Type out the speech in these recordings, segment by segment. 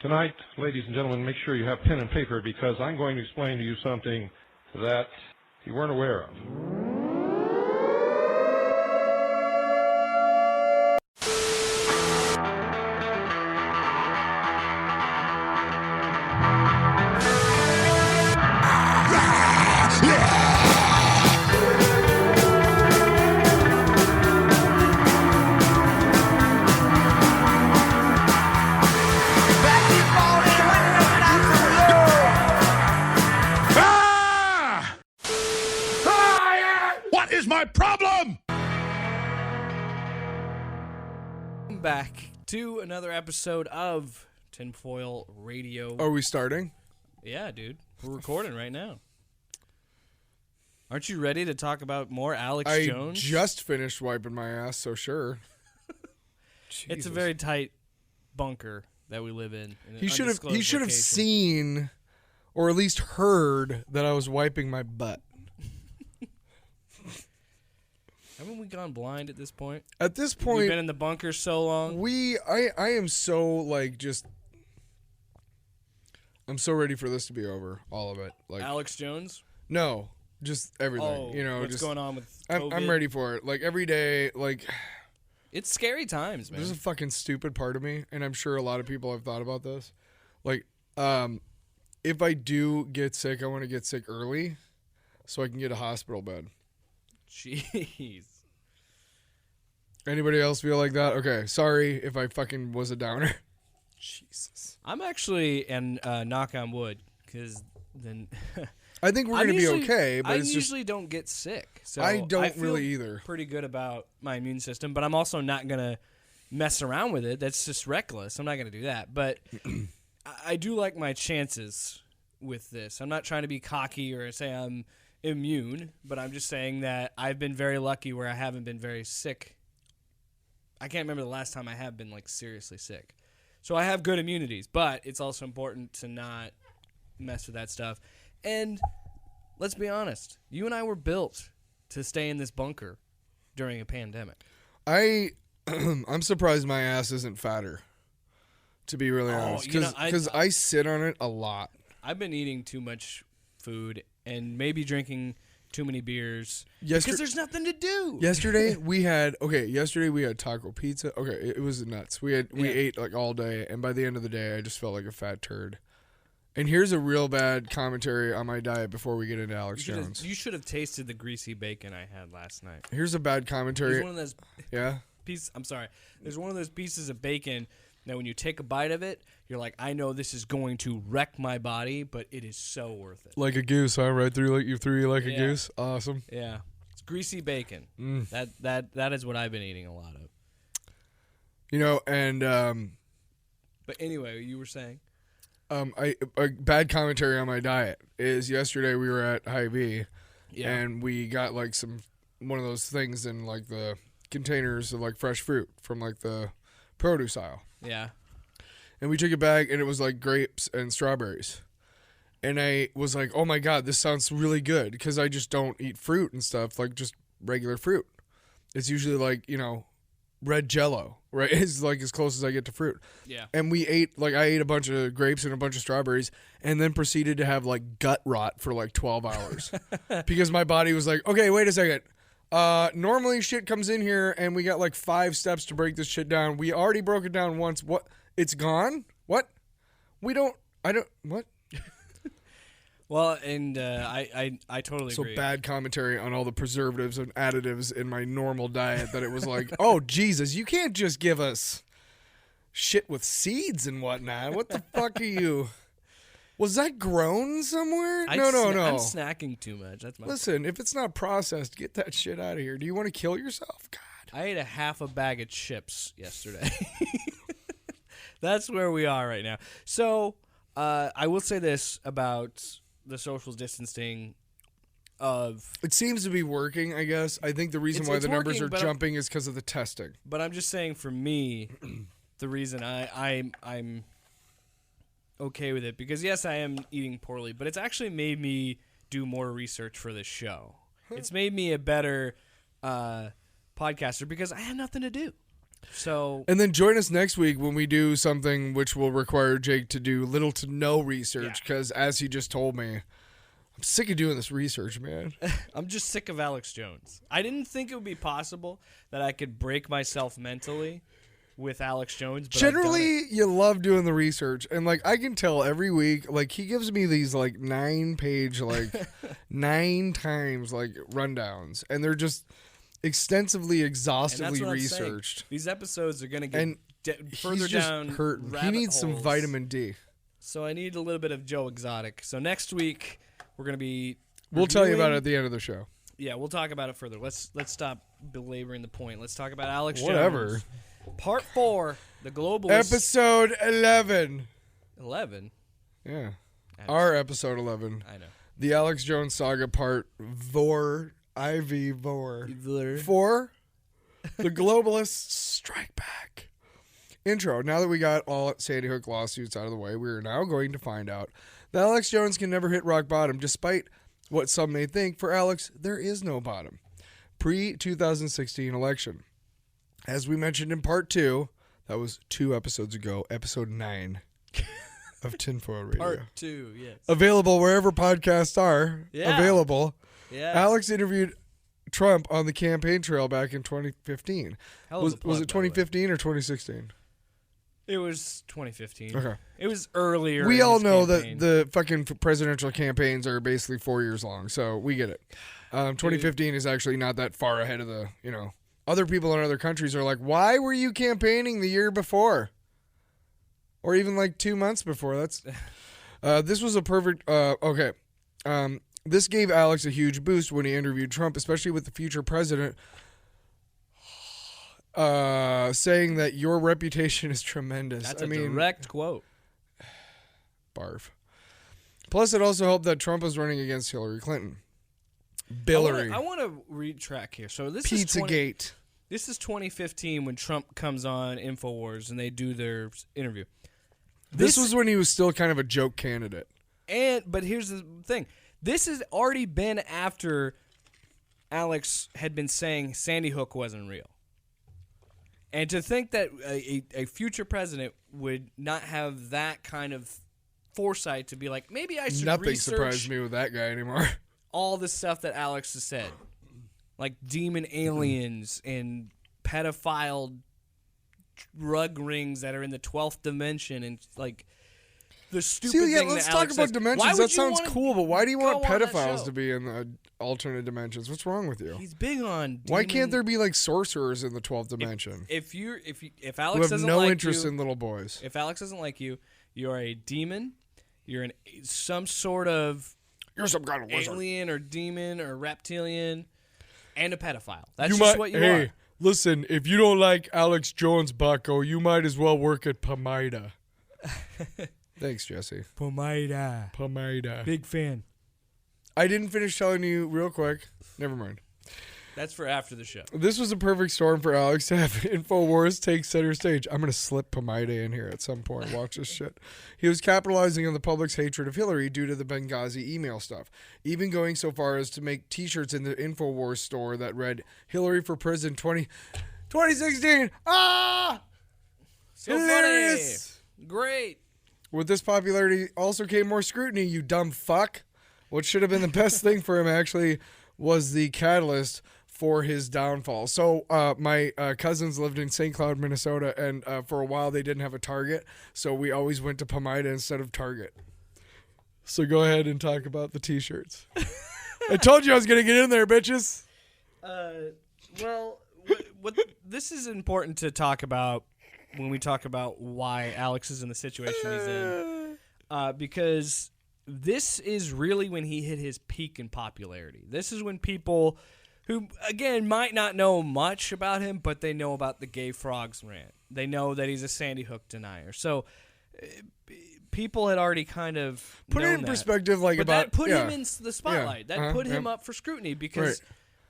Tonight, ladies and gentlemen, make sure you have pen and paper because I'm going to explain to you something that you weren't aware of. What is my problem? Welcome back to another episode of Tinfoil Radio. Are we starting? Yeah, dude. We're recording right now. Aren't you ready to talk about more Alex Jones? I just finished wiping my ass, so sure. It's a very tight bunker that we live in. He should have seen, or at least heard, that I was wiping my butt. Haven't we gone blind at this point? At this point, we've been in the bunker so long. I am so I'm so ready for this to be over, all of it. Like Alex Jones? No, just everything. Oh, what's going on with COVID? I'm ready for it. Like every day, it's scary times, man. There's a fucking stupid part of me, and I'm sure a lot of people have thought about this. Like, if I do get sick, I want to get sick early so I can get a hospital bed. Jeez. Anybody else feel like that? Okay, sorry if I fucking was a downer. Jesus. I'm actually, and knock on wood, because then... I think we're going to be okay, but it's just... I usually don't get sick, so I don't feel really either. Pretty good about my immune system, but I'm also not going to mess around with it. That's just reckless. I'm not going to do that, but I do like my chances with this. I'm not trying to be cocky or say I'm immune, but I'm just saying that I've been very lucky where I haven't been very sick. I can't remember the last time I have been seriously sick. So I have good immunities, but it's also important to not mess with that stuff. And let's be honest, you and I were built to stay in this bunker during a pandemic. I'm surprised my ass isn't fatter, to be really honest, because I sit on it a lot. I've been eating too much food and maybe drinking too many beers because there's nothing to do. Yesterday we had taco pizza. Okay, it was nuts. We ate all day, and by the end of the day, I just felt like a fat turd. And here's a real bad commentary on my diet before we get into Alex Jones. You should have tasted the greasy bacon I had last night. Here's a bad commentary. There's one of those There's one of those pieces of bacon that when you take a bite of it, you're like, I know this is going to wreck my body, but it is so worth it. Like a goose, huh? Right through you a goose. Awesome. Yeah. It's greasy bacon. That is what I've been eating a lot of. But anyway, you were saying? A bad commentary on my diet is yesterday we were at Hy-Vee, and we got one of those things in the containers of fresh fruit from the produce aisle. Yeah. And we took it back, and it was grapes and strawberries. And I was like, oh my God, this sounds really good, because I just don't eat fruit and stuff, just regular fruit. It's usually red Jell-O, right? It's as close as I get to fruit. Yeah. And we ate, I ate a bunch of grapes and a bunch of strawberries, and then proceeded to have gut rot for 12 hours. Because my body was like, okay, wait a second. Normally shit comes in here and we got 5 steps to break this shit down. We already broke it down once. What? It's gone? What? What? Well, and I totally agree. So bad commentary on all the preservatives and additives in my normal diet that it was oh, Jesus, you can't just give us shit with seeds and whatnot. What the fuck are you? Was that grown somewhere? No. I'm snacking too much. That's my Listen, if it's not processed, get that shit out of here. Do you want to kill yourself? God. I ate a half a bag of chips yesterday. That's where we are right now. So I will say this about the social distancing It seems to be working, I guess. I think the reason why the numbers are jumping is because of the testing. But I'm just saying, for me, the reason I'm okay with it, because yes, I am eating poorly, but it's actually made me do more research for this show. It's made me a better podcaster because I have nothing to do. So And then join us next week when we do something which will require Jake to do little to no research because, as he just told me, I'm sick of doing this research, man. I'm just sick of Alex Jones. I didn't think it would be possible that I could break myself mentally with Alex Jones. But Generally, you love doing the research, and like I can tell every week, like he gives me these like 9-page, like 9 times like rundowns, and they're just extensively, exhaustively researched. These episodes are going to get further he's just down. hurting. He needs some vitamin D. So I need a little bit of Joe Exotic. So next week we're going to be. We'll tell you about it at the end of the show. Yeah, we'll talk about it further. Let's stop belaboring the point. Let's talk about Alex Whatever. Jones. Part 4, the Globalists. Episode 11. 11? Yeah. Our episode 11. I know. The Alex Jones Saga Part Vor. IV Vor. 4. The Globalists Strike Back. Intro. Now that we got all Sandy Hook lawsuits out of the way, we are now going to find out that Alex Jones can never hit rock bottom, despite what some may think. For Alex, there is no bottom. Pre-2016 election. As we mentioned in part 2, that was 2 episodes ago, episode 9 of Tinfoil Radio. Part 2, yes. Available wherever podcasts are available. Yeah. Alex interviewed Trump on the campaign trail back in 2015. Was it 2015 or 2016? It was 2015. Okay. It was earlier. We in all his know campaign. that the fucking presidential campaigns are basically 4 years long, so we get it. 2015 is actually not that far ahead of the, other people in other countries are like, why were you campaigning the year before? Or even like 2 months before. That's this was a perfect, okay. This gave Alex a huge boost when he interviewed Trump, especially with the future president, saying that your reputation is tremendous. That's a direct quote. Barf. Plus, it also helped that Trump was running against Hillary Clinton. Billary. I want to retrack here. So this Pizzagate. This is 2015 when Trump comes on InfoWars and they do their interview. This was when he was still kind of a joke candidate. But here's the thing. This has already been after Alex had been saying Sandy Hook wasn't real. And to think that a future president would not have that kind of foresight to be like, maybe I should Nothing research surprised me with that guy anymore. all the stuff that Alex has said. Like demon aliens and pedophile drug rings that are in the 12th dimension and like the stupid thing let's that talk Alex about says. dimensions. That sounds cool, but why do you want go on that pedophiles show? to be in the alternate dimensions? What's wrong with you? He's big on Why can't there be like sorcerers in the 12th dimension if who Alex have doesn't no like interest you, in little boys? if Alex doesn't like you, you're a demon, you're some sort of You're some kind of wizard. alien or demon or reptilian and a pedophile. That's just what you are. Listen, if you don't like Alex Jones, bucko, you might as well work at Pomida. Thanks, Jesse. Pomida. Big fan. I didn't finish telling you real quick. Never mind. That's for after the show. This was a perfect storm for Alex to have InfoWars take center stage. I'm going to slip Pomida in here at some point. Watch this shit. He was capitalizing on the public's hatred of Hillary due to the Benghazi email stuff, even going so far as to make T-shirts in the InfoWars store that read, Hillary for Prison 2016. Ah! So Hilarious! funny. Great. With this popularity also came more scrutiny, you dumb fuck. What should have been the best thing for him actually was the catalyst for his downfall. So my cousins lived in St. Cloud, Minnesota, and for a while they didn't have a Target, so we always went to Pomida instead of Target. So go ahead and talk about the T-shirts. I told you I was going to get in there, bitches. Well, what this is important to talk about when we talk about why Alex is in the situation he's in, because this is really when he hit his peak in popularity. This is when people who, again, might not know much about him, but they know about the gay frogs rant. They know that he's a Sandy Hook denier. So people had already kind of put it in that. perspective, like but about that put him in the spotlight. Yeah. That put him up for scrutiny because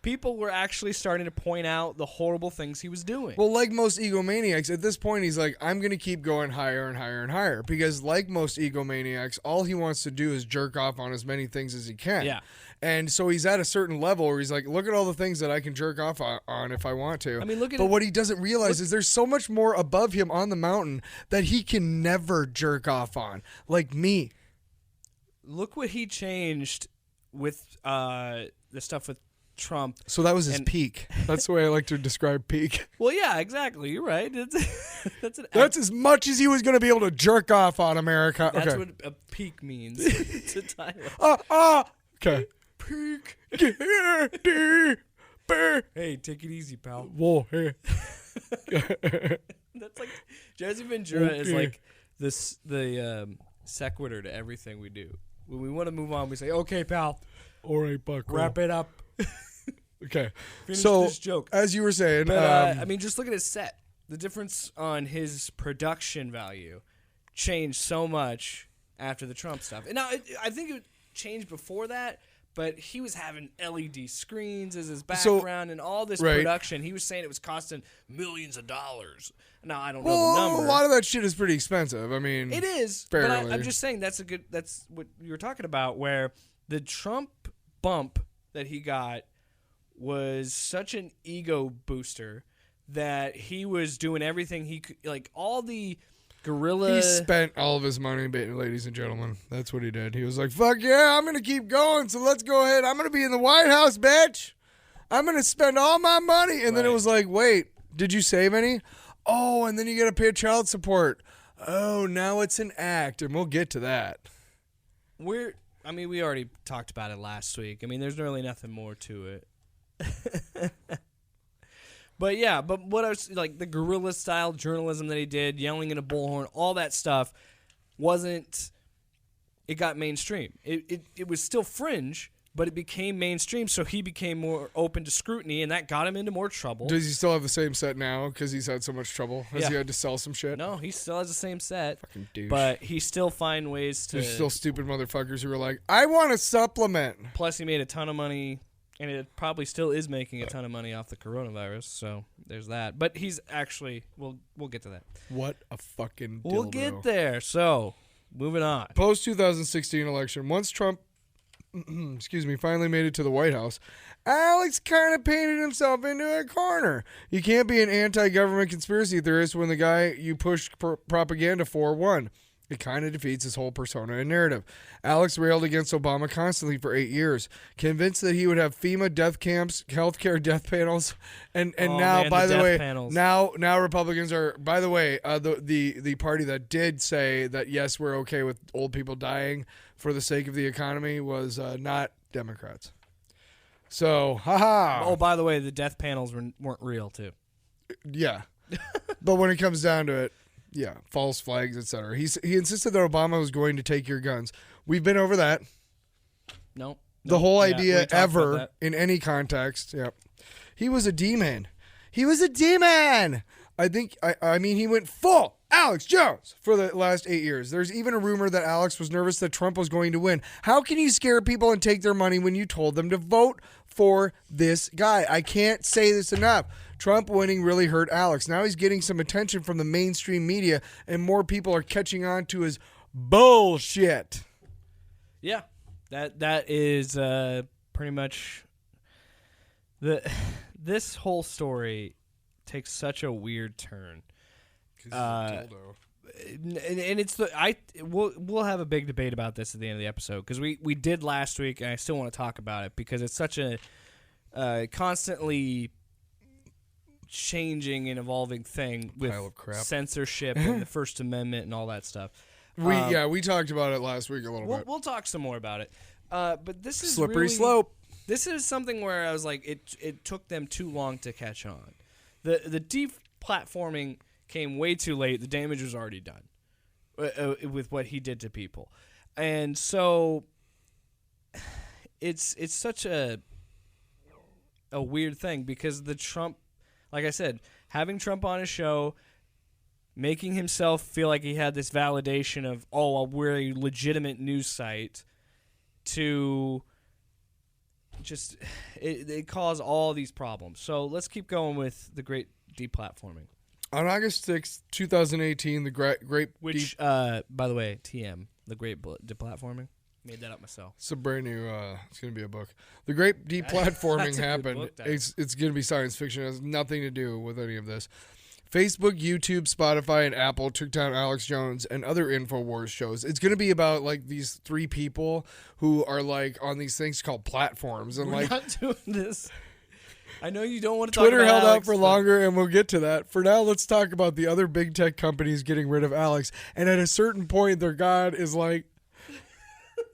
people were actually starting to point out the horrible things he was doing. Well, like most egomaniacs, at this point, he's like, I'm going to keep going higher and higher and higher. Because like most egomaniacs, all he wants to do is jerk off on as many things as he can. Yeah. And so he's at a certain level where he's like, look at all the things that I can jerk off on if I want to. I mean, look at But it. what he doesn't realize is there's so much more above him on the mountain that he can never jerk off on. Like me. Look what he changed with the stuff with Trump. So that was his And- peak. That's the way I like to describe peak. Well, yeah, exactly. You're right. That's as much as he was going to be able to jerk off on America. That's Okay. what a peak means to Tyler. Okay. Peak. Get here, deeper. Hey, take it easy, pal. Whoa, hey. That's like Jesse Ventura is Okay. like the sequitur to everything we do. When we want to move on, we say, "Okay, pal, All right, Buck. wrap it up." Okay. Finish So, this joke. as you were saying, But I mean, just look at his set. The difference on his production value changed so much after the Trump stuff. And now I think it changed before that, but he was having LED screens as his background and all this right. production. He was saying it was costing millions of dollars. Now I don't know the well, number. a lot of that shit is pretty expensive. I mean, It is, Fairly. but I'm just saying that's what you were talking about, where the Trump bump that he got was such an ego booster that he was doing everything he could, like all the guerrilla. he spent all of his money, ladies and gentlemen. That's what he did. He was like, fuck yeah, I'm going to keep going, so let's go ahead. I'm going to be in the White House, bitch. I'm going to spend all my money. And then it Right. was like, wait, did you save any? Oh, and then you got to pay child support. Oh, now it's an act, and we'll get to that. we already talked about it last week. I mean, there's really nothing more to it. But yeah, but what I was like, the guerrilla style journalism that he did, yelling in a bullhorn, all that stuff wasn't. It got mainstream. It was still fringe, but it became mainstream. So he became more open to scrutiny, and that got him into more trouble. Does he still have the same set now because he's had so much trouble? Has Yeah. he had to sell some shit? No, he still has the same set, Fucking douche. but he still find ways to. There's still stupid motherfuckers who are like, I want a supplement. Plus, he made a ton of money, and it probably still is making a ton of money off the coronavirus. So there's that. But he's actually, we'll get to that. What a fucking dildo. We'll get there. So moving on. Post 2016 election, once Trump, finally made it to the White House, Alex kind of painted himself into a corner. You can't be an anti-government conspiracy theorist when the guy you push propaganda for won. It kind of defeats his whole persona and narrative. Alex railed against Obama constantly for 8 years, convinced that he would have FEMA death camps, healthcare death panels, and Oh, now, man, by the the death way, panels. now Republicans are. By the way, the party that did say that yes, we're okay with old people dying for the sake of the economy was not Democrats. So, haha. Oh, by the way, the death panels weren't real too. Yeah. But when it comes down to it, yeah, false flags, etc. He insisted that Obama was going to take your guns. We've been over that. No. The whole Yeah, we idea talked about ever that. in any context. Yep. He was a D-man. He was a D-man. I mean, he went full Alex Jones for the last 8 years. There's even a rumor that Alex was nervous that Trump was going to win. How can you scare people and take their money when you told them to vote for this guy? I can't say this enough. Trump winning really hurt Alex. Now he's getting some attention from the mainstream media, and more people are catching on to his bullshit. Yeah, that is pretty much this whole story takes such a weird turn. And it's we'll have a big debate about this at the end of the episode because we did last week, and I still want to talk about it because it's such a constantly changing and evolving thing with Pile of crap. censorship and the First Amendment and all that stuff. We talked about it last week a little bit. We'll talk some more about it. But this is Slippery really, slope. This is something where I was like, it took them too long to catch on. The deplatforming came way too late. The damage was already done with what he did to people, and so it's such a weird thing because the Trump, like I said, having Trump on his show, making himself feel like he had this validation of, oh, well, we're a legitimate news site, to it caused all these problems. So let's keep going with the great deplatforming. On August 6th, 2018, the great Which, by the way, TM, the great deplatforming. Made that up myself. It's a brand new. It's going to be a book. The great deplatforming That's a good happened. book title. It's going to be science fiction. It has nothing to do with any of this. Facebook, YouTube, Spotify, and Apple took down Alex Jones and other InfoWars shows. It's going to be about like these three people who are like on these things called platforms, and We're like not doing this. I know you don't want to Twitter talk about held Alex, out for but- longer, and we'll get to that. For now, let's talk about the other big tech companies getting rid of Alex. And at a certain point, their god is like,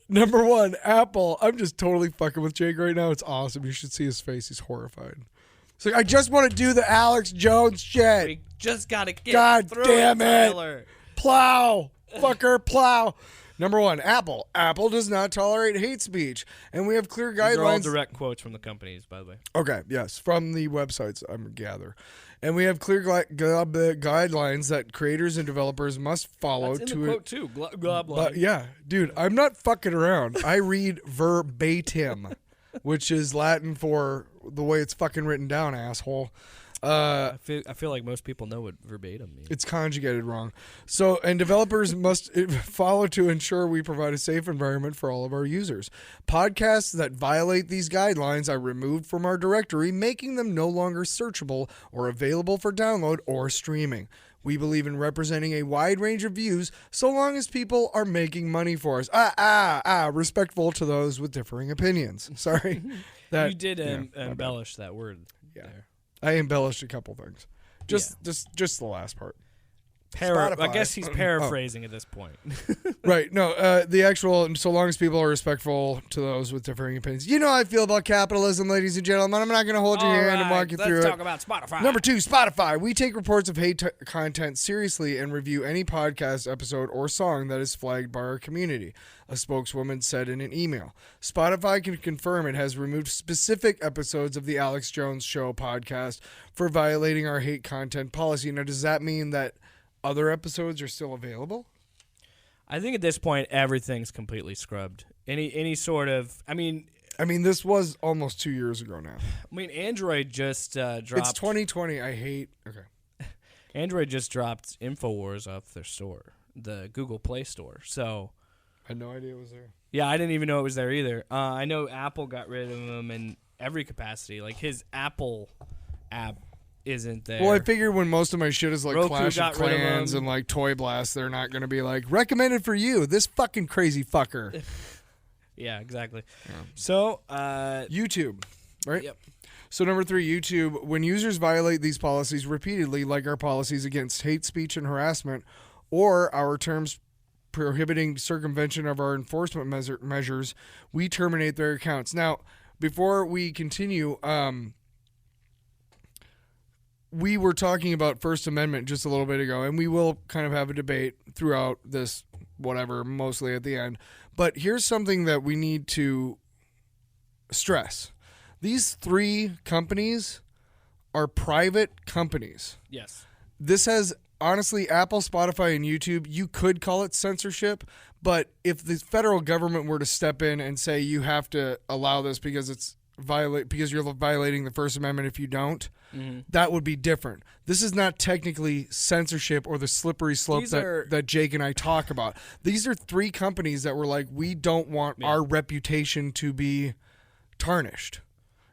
number one, Apple. I'm just totally fucking with Jake right now. It's awesome. You should see his face. He's horrified. It's like, I just want to do the Alex Jones shit. We just got to get God through damn it. Tyler. Plow. Fucker, plow. Number one, Apple. Apple does not tolerate hate speech. And we have clear These are all guidelines. direct quotes from the companies, by the way. Okay, yes, from the websites I gather. And we have clear guidelines that creators and developers must follow That's in to the quote, too. Glob But yeah, dude, I'm not fucking around. I read verbatim, which is Latin for the way it's fucking written down, asshole. I feel like most people know what verbatim means. It's conjugated wrong. So, and developers must follow to ensure we provide a safe environment for all of our users. Podcasts that violate these guidelines are removed from our directory, making them no longer searchable or available for download or streaming. We believe in representing a wide range of views so long as people are making money for us. Respectful to those with differing opinions. Sorry. You did embellish that word there. I embellished a couple things. Just the last part. I Spotify. guess he's paraphrasing at this point. Right. No, the actual, so long as people are respectful to those with differing opinions. You know how I feel about capitalism, ladies and gentlemen. I'm not going to hold your hand and walk you through let's it. talk about Spotify. Number 2, Spotify. We take reports of hate content seriously and review any podcast episode or song that is flagged by our community, a spokeswoman said in an email. Spotify can confirm it has removed specific episodes of the Alex Jones Show podcast for violating our hate content policy. Now, does that mean that other episodes are still available? I think at this point everything's completely scrubbed. Any sort of, I mean, this was almost 2 years ago now. Android just dropped. It's 2020. Android just dropped InfoWars off their store, the Google Play Store. So I had no idea it was there. yeah, I didn't even know it was there either. I know Apple got rid of them in every capacity. Like his Apple app isn't there. Well, I figured when most of my shit is like Roku Clash of got rid of Clans them. and like Toy Blast, they're not going to be like, recommended for you, this fucking crazy fucker. Yeah, exactly. So, YouTube, right? Yep. So number 3, YouTube. When users violate these policies repeatedly, like our policies against hate speech and harassment, or our terms prohibiting circumvention of our enforcement measures, we terminate their accounts. Now, before we continue, we were talking about First Amendment just a little bit ago, and we will kind of have a debate throughout this, whatever, mostly at the end. But here's something that we need to stress. These 3 companies are private companies. yes. This has, honestly, Apple, Spotify, and YouTube, you could call it censorship, but if the federal government were to step in and say you have to allow this because you're violating the First Amendment if you don't, that would be different. This is not technically censorship or the slippery slope that Jake and I talk about. These are 3 companies that were like, we don't want our reputation to be tarnished.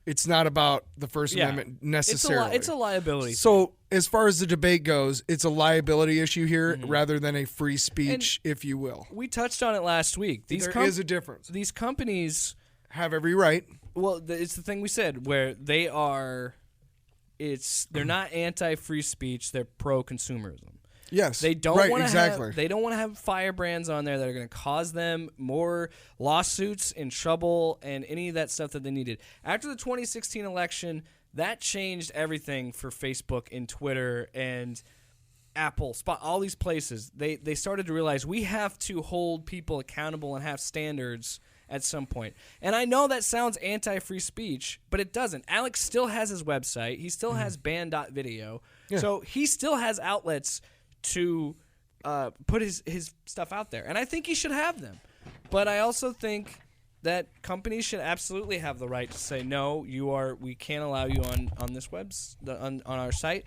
It's not about the First Amendment necessarily. It's a liability. So as far as the debate goes, it's a liability issue here rather than a free speech, if you will. We touched on it last week. There is a difference. These companies Have every right. Well, it's the thing we said where they are. They're not anti-free speech. They're pro-consumerism. Yes. They don't right, want to exactly. They don't want to have firebrands on there that are going to cause them more lawsuits and trouble and any of that stuff that they needed. After the 2016 election, that changed everything for Facebook and Twitter and Apple, all these places. They started to realize we have to hold people accountable and have standards at some point. And I know that sounds anti-free speech, but it doesn't. Alex still has his website. He still has Banned.Video. Yeah. So he still has outlets to put his stuff out there. And I think he should have them. But I also think that companies should absolutely have the right to say no. We can't allow you on this on our site.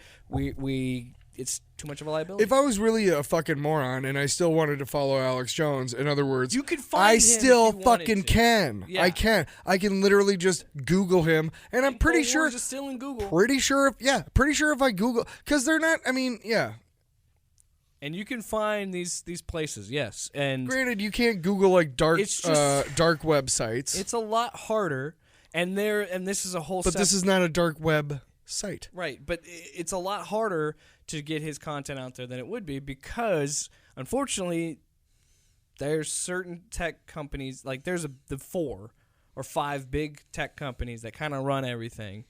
It's too much of a liability. If I was really a fucking moron and I still wanted to follow Alex Jones, in other words, you could find I him still if you wanted fucking to. can. Yeah. I can. I can literally just Google him, and I'm pretty sure. It's still in Google. Pretty sure if I Google, because they're not. I mean, yeah. And you can find these places, yes. And Granted, you can't Google like dark dark websites. it's a lot harder. And this is a whole. But this is not a dark web site. Right, but it's a lot harder to get his content out there than it would be because, unfortunately, there's certain tech companies, like there's the 4 or 5 big tech companies that kind of run everything.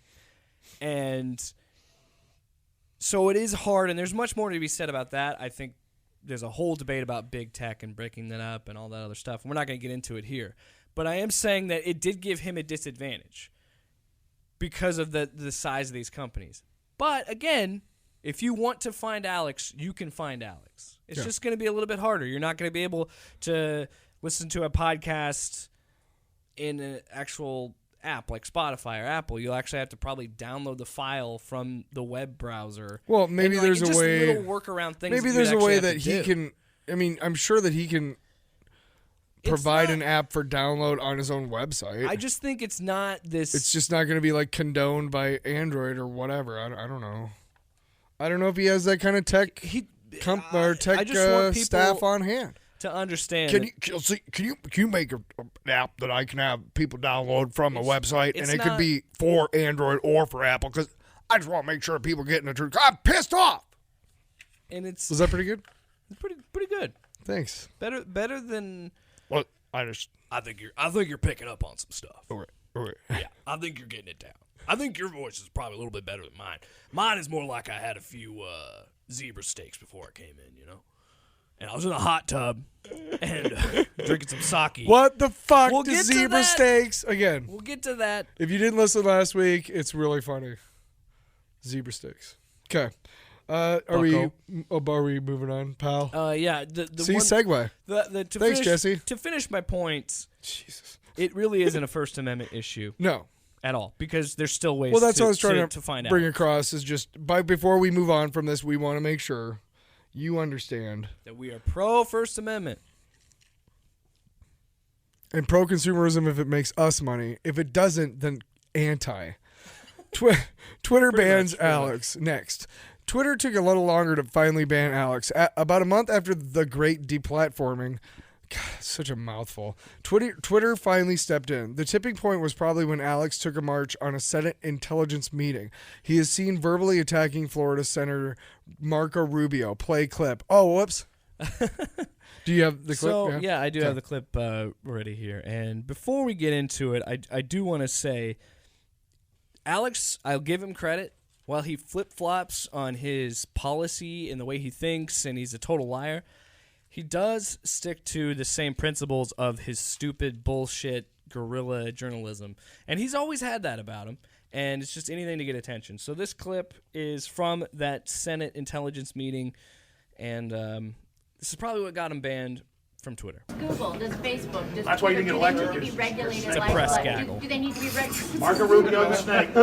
And so it is hard, and there's much more to be said about that. I think there's a whole debate about big tech and breaking that up and all that other stuff. We're not going to get into it here. But I am saying that it did give him a disadvantage because of the size of these companies. But again, if you want to find Alex, you can find Alex. It's just going to be a little bit harder. You're not going to be able to listen to a podcast in an actual app like Spotify or Apple. You'll actually have to probably download the file from the web browser. Well, maybe there's a way. Little workaround things. Maybe that there's a actually way have that to he do. can. I mean, I'm sure that he can provide an app for download on his own website. I just think it's not this. It's just not going to be like condoned by Android or whatever. I don't know. I don't know if he has that kind of tech staff on hand to understand. Can you make an app that I can have people download from a website, and it could be for Android or for Apple? Because I just want to make sure people are getting the truth. I'm pissed off. And it's was that pretty good? It's pretty good. Thanks. Better than. Well, I think you're picking up on some stuff. All right. Yeah, I think you're getting it down. I think your voice is probably a little bit better than mine. Mine is more like I had a few zebra steaks before I came in, and I was in a hot tub and drinking some sake. What the fuck We'll does get to zebra that. steaks again? We'll get to that. If you didn't listen last week, it's really funny. Zebra sticks. Okay. Are we moving on, pal? Yeah. The segue. Thanks, Jesse. To finish my point, Jesus, it really isn't a First Amendment issue. No. At all, because there's still ways. Well, that's to, what I was trying to find bring out. across. Is just before we move on from this, we want to make sure you understand that we are pro First Amendment and pro consumerism if it makes us money. If it doesn't, then anti. Twitter bans Alex next. Twitter took a little longer to finally ban Alex. About a month after the great deplatforming. God, such a mouthful. Twitter finally stepped in. The tipping point was probably when Alex took a march on a Senate intelligence meeting. He is seen verbally attacking Florida Senator Marco Rubio. Play clip. Oh, whoops. Do you have the clip? So, yeah, I do have the clip ready here. And before we get into it, I do want to say, Alex, I'll give him credit. While he flip-flops on his policy and the way he thinks, and he's a total liar, he does stick to the same principles of his stupid bullshit guerrilla journalism. And he's always had that about him. And it's just anything to get attention. So this clip is from that Senate intelligence meeting. And this is probably what got him banned from Twitter. Google, does Facebook, does That's why you Twitter, didn't get do they elected. need to be regulated It's a like press what? gaggle. Do they need to be regulated? Marco Rubio the snake.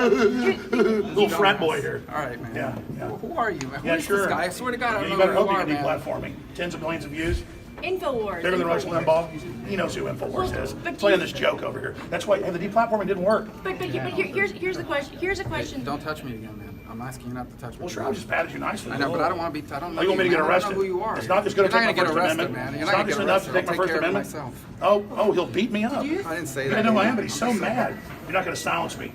Little frat boy here. All right, man. Yeah. Who are you, man? Yeah, Who is sure. this guy? I swear to God, I Yeah, don't you know better who hope you you are, get man. deplatforming. Tens of millions of views. InfoWars. Bigger than Rush Limbaugh. He knows who InfoWars is. but Playing do this joke over here. That's why the deplatforming didn't work. But here's the question. Here's a question. Don't touch me again, man. I'm asking you not to touch me. Well, sure, I just patted you nicely. I know, but I don't want to be. I don't know Oh, you want me to get man. arrested? I don't know who you are. It's not just going to You're take my not First gonna get arrested, Amendment. man. You're It's not not gonna just get enough to arrested. take my I'll First take care of it Amendment. myself. Oh, he'll beat me up. I didn't say I that. know I am, but he's so mad. You're not going to silence me.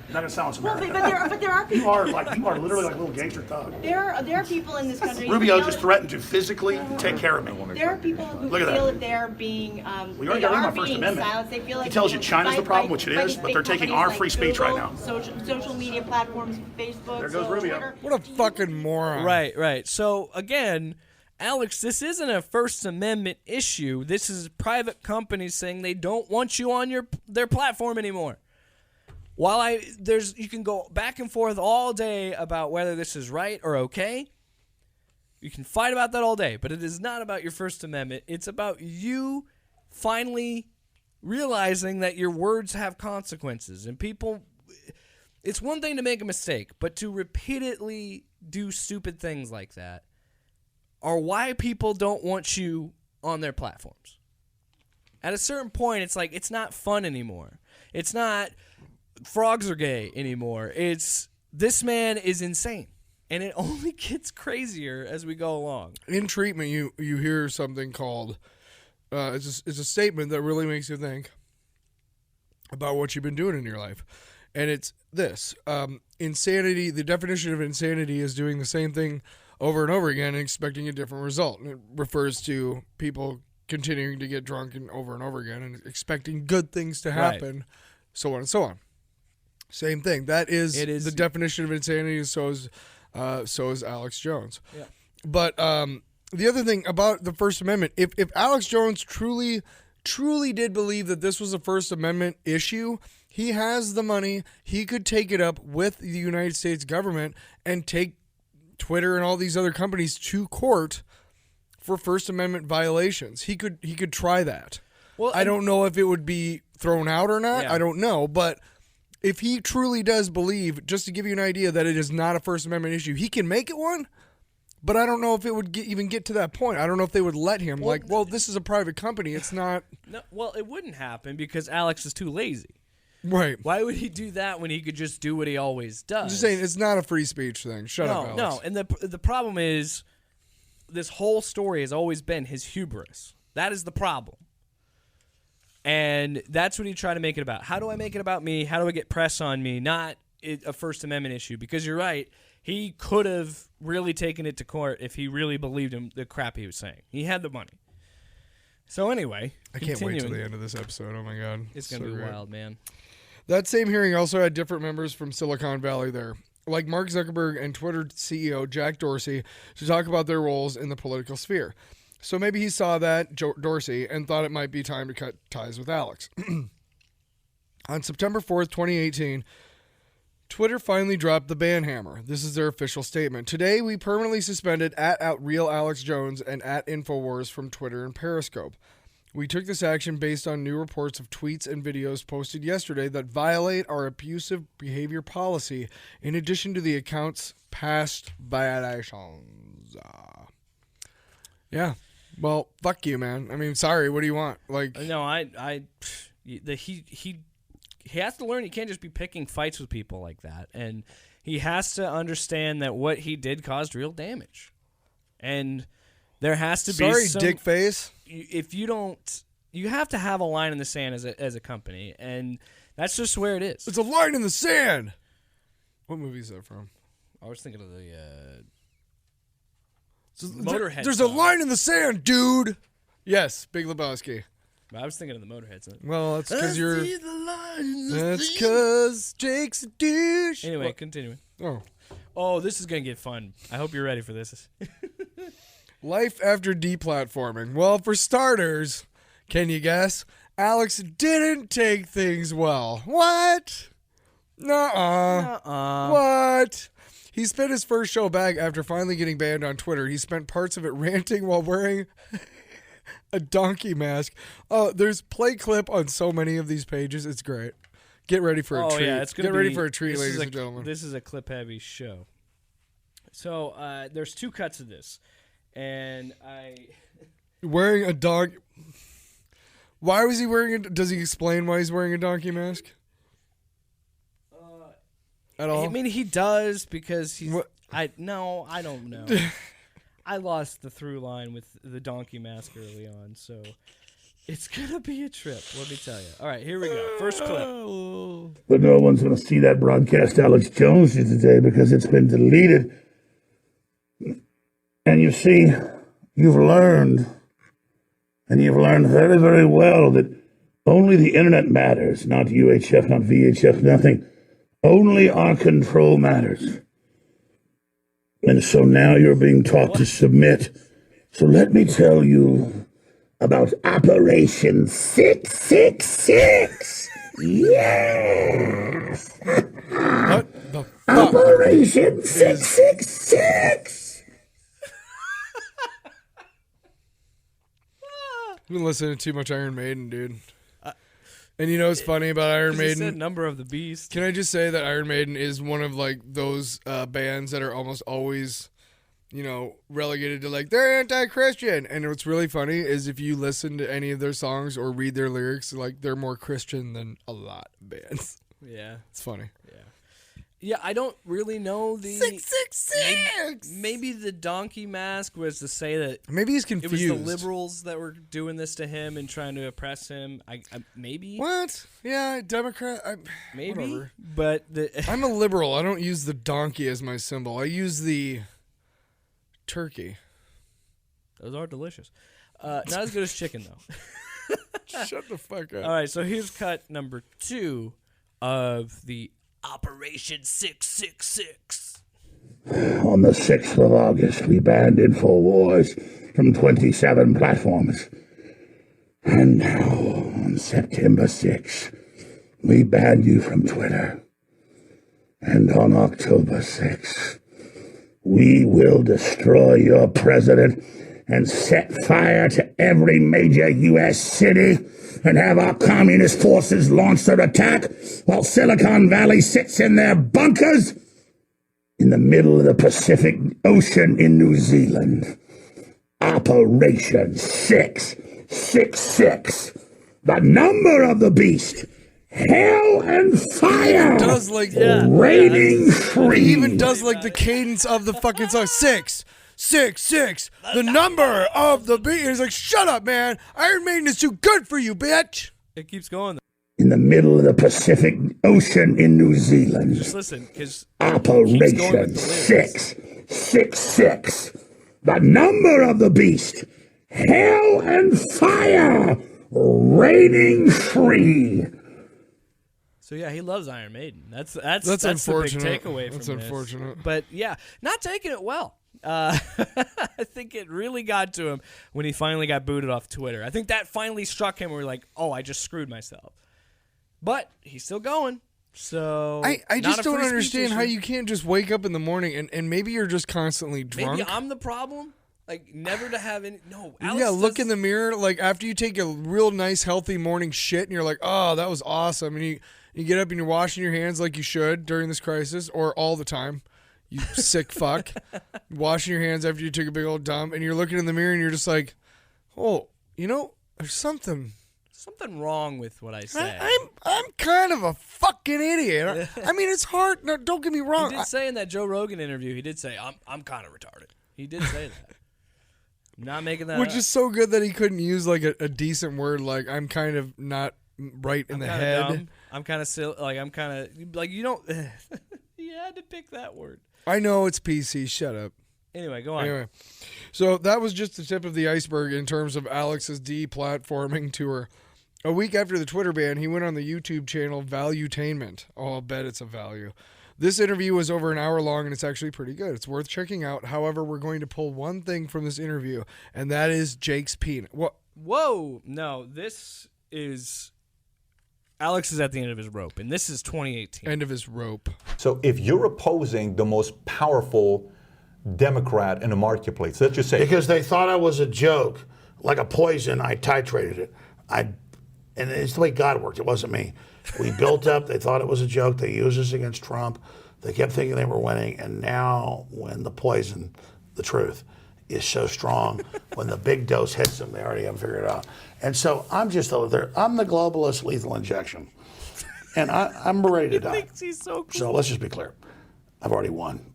You're not going to silence Well, America. but there are You people. are literally like a little gangster thug. There are people in this country. Rubio who feel just that- threatened to physically take care of me. There are people who Look at feel that. that they're being. We already they got rid of are my First being Amendment. silenced. They feel like He tells you China's the problem, which it is, these but big they're taking companies our like free speech right Google, now. Social media platforms, Facebook. There goes Rubio. Twitter. What a fucking moron. Right. So, again, Alex, this isn't a First Amendment issue. This is private companies saying they don't want you on their platform anymore. While you can go back and forth all day about whether this is right or okay. You can fight about that all day, but it is not about your First Amendment. It's about you finally realizing that your words have consequences. And people, it's one thing to make a mistake, but to repeatedly do stupid things like that are why people don't want you on their platforms. At a certain point, it's like, it's not fun anymore. It's not frogs are gay anymore. It's this man is insane. And it only gets crazier as we go along. In treatment, you hear something called, it's a statement that really makes you think about what you've been doing in your life. And it's this. Insanity, the definition of insanity is doing the same thing over and over again and expecting a different result. And it refers to people continuing to get drunk and over again and expecting good things to happen, so on and so on. Same thing. That is the definition of insanity. So is Alex Jones. Yeah. But the other thing about the First Amendment, if Alex Jones truly did believe that this was a First Amendment issue, he has the money. He could take it up with the United States government and take Twitter and all these other companies to court for First Amendment violations. He could try that. Well, I don't know if it would be thrown out or not. Yeah. I don't know, but if he truly does believe, just to give you an idea, that it is not a First Amendment issue, he can make it one. But I don't know if it would even get to that point. I don't know if they would let him. This is a private company. It's not. No, well, it wouldn't happen because Alex is too lazy. Right. Why would he do that when he could just do what he always does? I'm just saying, it's not a free speech thing. Shut up, Alex. No, and the problem is, this whole story has always been his hubris. That is the problem. And that's what he tried to make it about. How do I make it about me? How do I get press on me? Not a First Amendment issue. Because you're right, he could have really taken it to court if he really believed in the crap he was saying. He had the money. So anyway, I can't wait till the end of this episode. Oh my God. It's going to be wild, man. That same hearing also had different members from Silicon Valley there, like Mark Zuckerberg and Twitter CEO Jack Dorsey, to talk about their roles in the political sphere. So maybe he saw that, Dorsey, and thought it might be time to cut ties with Alex. On September 4th, 2018, Twitter finally dropped the ban hammer. This is their official statement. Today, we permanently suspended @RealAlexJones and @Infowars from Twitter and Periscope. We took this action based on new reports of tweets and videos posted yesterday that violate our abusive behavior policy, in addition to the account's past violations. Yeah. Well, fuck you, man. I mean, sorry. What do you want? Like, no, he has to learn. He can't just be picking fights with people like that, and he has to understand that what he did caused real damage, and there has to be. Sorry, dick face. If you don't, you have to have a line in the sand as a company, and that's just where it is. It's a line in the sand. What movie is that from? I was thinking of the Motorhead. There's a line in the sand, dude. Yes, Big Lebowski. I was thinking of the Motorhead song. Well, that's because you're. That's because Jake's a douche. Anyway, continuing. Oh, this is gonna get fun. I hope you're ready for this. Life after deplatforming. Well, for starters, can you guess? Alex didn't take things well. What? Nuh-uh. What? He spent his first show back after finally getting banned on Twitter. He spent parts of it ranting while wearing a donkey mask. Oh, there's play clip on so many of these pages. It's great. Get ready for a treat. Yeah, it's gonna Get ready for a treat, ladies and gentlemen. This is a clip-heavy show. So there's two cuts of this. And wearing a dog. Why was he wearing it? Does he explain why he's wearing a donkey mask? At all? I mean, he does because he's. I don't know. I lost the through line with the donkey mask early on, so it's gonna be a trip. Let me tell you. All right, here we go. First clip. But no one's gonna see that broadcast Alex Jones did today because it's been deleted. And you see, you've learned very, very well that only the internet matters, not UHF, not VHF, nothing. Only our control matters. And so now you're being taught to submit. So let me tell you about Operation 666. Yes! What the fuck? Operation 666! I've been listening to too much Iron Maiden, dude. And you know what's funny about Iron He said Maiden? Number of the Beast. Can I just say that Iron Maiden is one of like those bands that are almost always, relegated to like they're anti-Christian. And what's really funny is if you listen to any of their songs or read their lyrics, like they're more Christian than a lot of bands. Yeah. It's funny. Yeah, I don't really know the 666. Maybe the donkey mask was to say that Maybe he's it confused. was the liberals that were doing this to him and trying to oppress him. I maybe. What? Yeah, Democrat. Maybe. Whatever. But I'm a liberal. I don't use the donkey as my symbol. I use the turkey. those are delicious. Not as good as chicken though. Shut the fuck up. All right, so here's cut number 2 of the Operation 666. On the 6th of August, we banned InfoWars from 27 platforms. And now, on September 6th, we banned you from Twitter. And on October 6th, we will destroy your president and set fire to every major U.S. city and have our communist forces launch their attack while Silicon Valley sits in their bunkers in the middle of the Pacific Ocean in New Zealand. Operation 666. The number of the beast. Hell and fire. Does like Raining free. He even does like the cadence of the fucking song. 666. The number of the beat. He's like, shut up, man. Iron Maiden is too good for you, bitch. It keeps going. In the middle of the Pacific Ocean in New Zealand. Just listen, because Operation 666. The number of the beast. Hell and fire. Raining free. So yeah, he loves Iron Maiden. That's the big unfortunate. takeaway from That's this. unfortunate. But yeah, not taking it well. I think it really got to him when he finally got booted off Twitter. I think that finally struck him where we're like, oh, I just screwed myself. But he's still going. So I not just a don't free speech understand how issue. you can't just wake up in the morning and maybe you're just constantly drunk. Maybe I'm the problem. Like never to have any. No, Alex yeah, look does- in the mirror like after you take a real nice healthy morning shit and you're like, oh, that was awesome. And you get up and you're washing your hands like you should during this crisis or all the time. You sick fuck. Washing your hands after you took a big old dump and you're looking in the mirror and you're just like, oh, there's something wrong with what I say. I'm kind of a fucking idiot. I mean, it's hard. No, don't get me wrong. He did say in that Joe Rogan interview, he did say, I'm kind of retarded. He did say that. I'm not making that Which up. is so good that he couldn't use like a decent word like I'm kind of not right in the kinda head. dumb. I'm kind of silly. Like, I'm kind of, like, you don't, you had to pick that word. I know it's PC. Shut up. Anyway, go on. Anyway, so that was just the tip of the iceberg in terms of Alex's deplatforming tour. A week after the Twitter ban, he went on the YouTube channel Valuetainment. Oh, I'll bet it's a value. This interview was over an hour long, and it's actually pretty good. It's worth checking out. However, we're going to pull one thing from this interview, and that is Jake's peanut. What? Whoa. No, this is, Alex is at the end of his rope, and this is 2018. End of his rope. So if you're opposing the most powerful Democrat in the marketplace, let's just say. Because they thought I was a joke, like a poison, I titrated it. And it's the way God worked. It wasn't me. We built up. They thought it was a joke. They used us against Trump. They kept thinking they were winning. And now when the poison, the truth, is so strong, when the big dose hits them, they already haven't figured it out. And so I'm just over there. I'm the globalist lethal injection. And I'm ready to die. He's so cool. So let's just be clear. I've already won.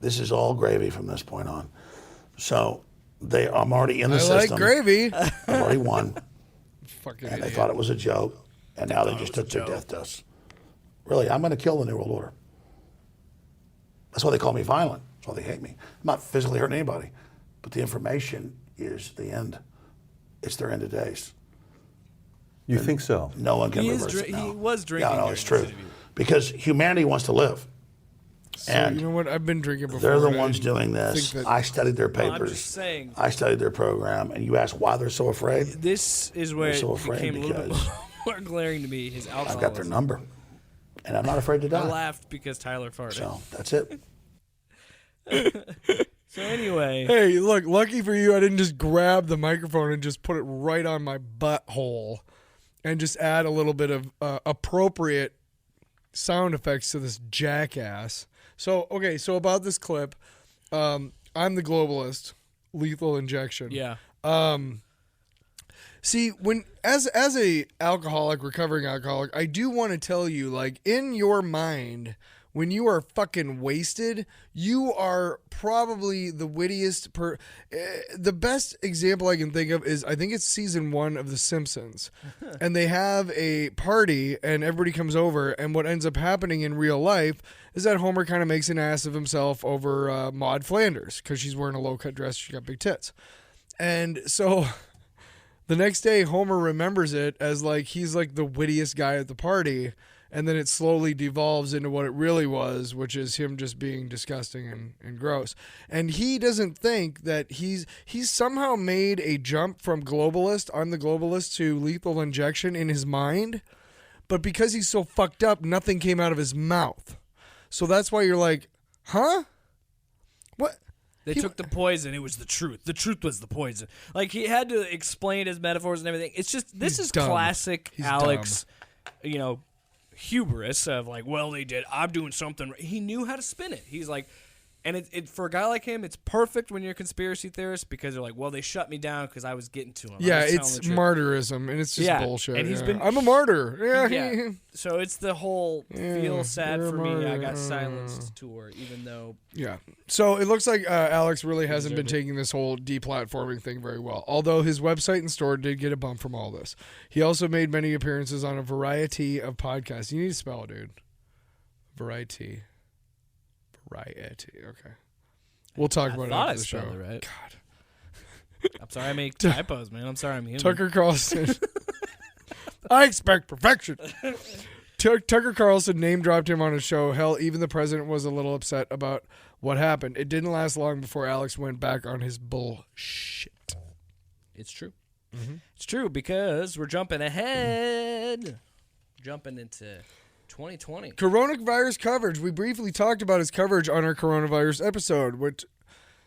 This is all gravy from this point on. So I'm already in the system. Like gravy. I've already won. Fucking And they idiot. thought it was a joke, and now they just took their death dose. Really, I'm going to kill the New World Order. That's why they call me violent. That's why they hate me. I'm not physically hurting anybody, but the information is the end. It's their end of days. You think so? No one can He reverse it. he No. was drinking. Yeah, no, during it's this true. interview. Because humanity wants to live. So, And you know what? I've been drinking before. they're the and I ones didn't doing this. think that- I studied their I'm papers. just saying. I studied their program. And you ask why they're so afraid? This is where so it afraid became a little bit because more glaring to me. His alcoholism. I've got their number. And I'm not afraid to I die. laughed because Tyler farted. So that's it. So anyway, Hey, look, lucky for you, I didn't just grab the microphone and just put it right on my butthole and just add a little bit of appropriate sound effects to this jackass. So, okay, so about this clip, I'm the globalist, lethal injection. Yeah. See, when as a alcoholic, recovering alcoholic, I do want to tell you, like, in your mind, when you are fucking wasted, you are probably the wittiest the best example I can think of is, I think it's season 1 of The Simpsons. And they have a party and everybody comes over, and what ends up happening in real life is that Homer kind of makes an ass of himself over Maude Flanders because she's wearing a low-cut dress, she got big tits. And so the next day, Homer remembers it as like he's like the wittiest guy at the party, and then it slowly devolves into what it really was, which is him just being disgusting and gross. And he doesn't think that he's somehow made a jump from globalist, I'm the globalist, to lethal injection in his mind, but because he's so fucked up, nothing came out of his mouth. So that's why you're like, huh? What? They took the poison. It was the truth. The truth was the poison. Like, he had to explain his metaphors and everything. It's just, this is dumb. classic He's Alex, hubris of like, well, they did. I'm doing something. He knew how to spin it. He's like, and it for a guy like him, it's perfect when you're a conspiracy theorist because they're like, well, they shut me down because I was getting to him. Yeah, it's martyrism, and it's just bullshit. And he's been, I'm a martyr. Yeah. So it's the whole feel sad for me, I got silenced tour, even though. Yeah. So it looks like Alex really hasn't been taking this whole deplatforming thing very well. Although his website and store did get a bump from all this. He also made many appearances on a variety of podcasts. You need to spell it, dude. Variety. Okay. We'll talk about it after the show. It right. God. I'm sorry I make typos, man. I'm sorry I'm human. Tucker Carlson. I expect perfection. Tucker Carlson name dropped him on his show. Hell, even the president was a little upset about what happened. It didn't last long before Alex went back on his bullshit. It's true. Mm-hmm. It's true because we're jumping ahead. Jumping into 2020. Coronavirus coverage. We briefly talked about his coverage on our coronavirus episode, which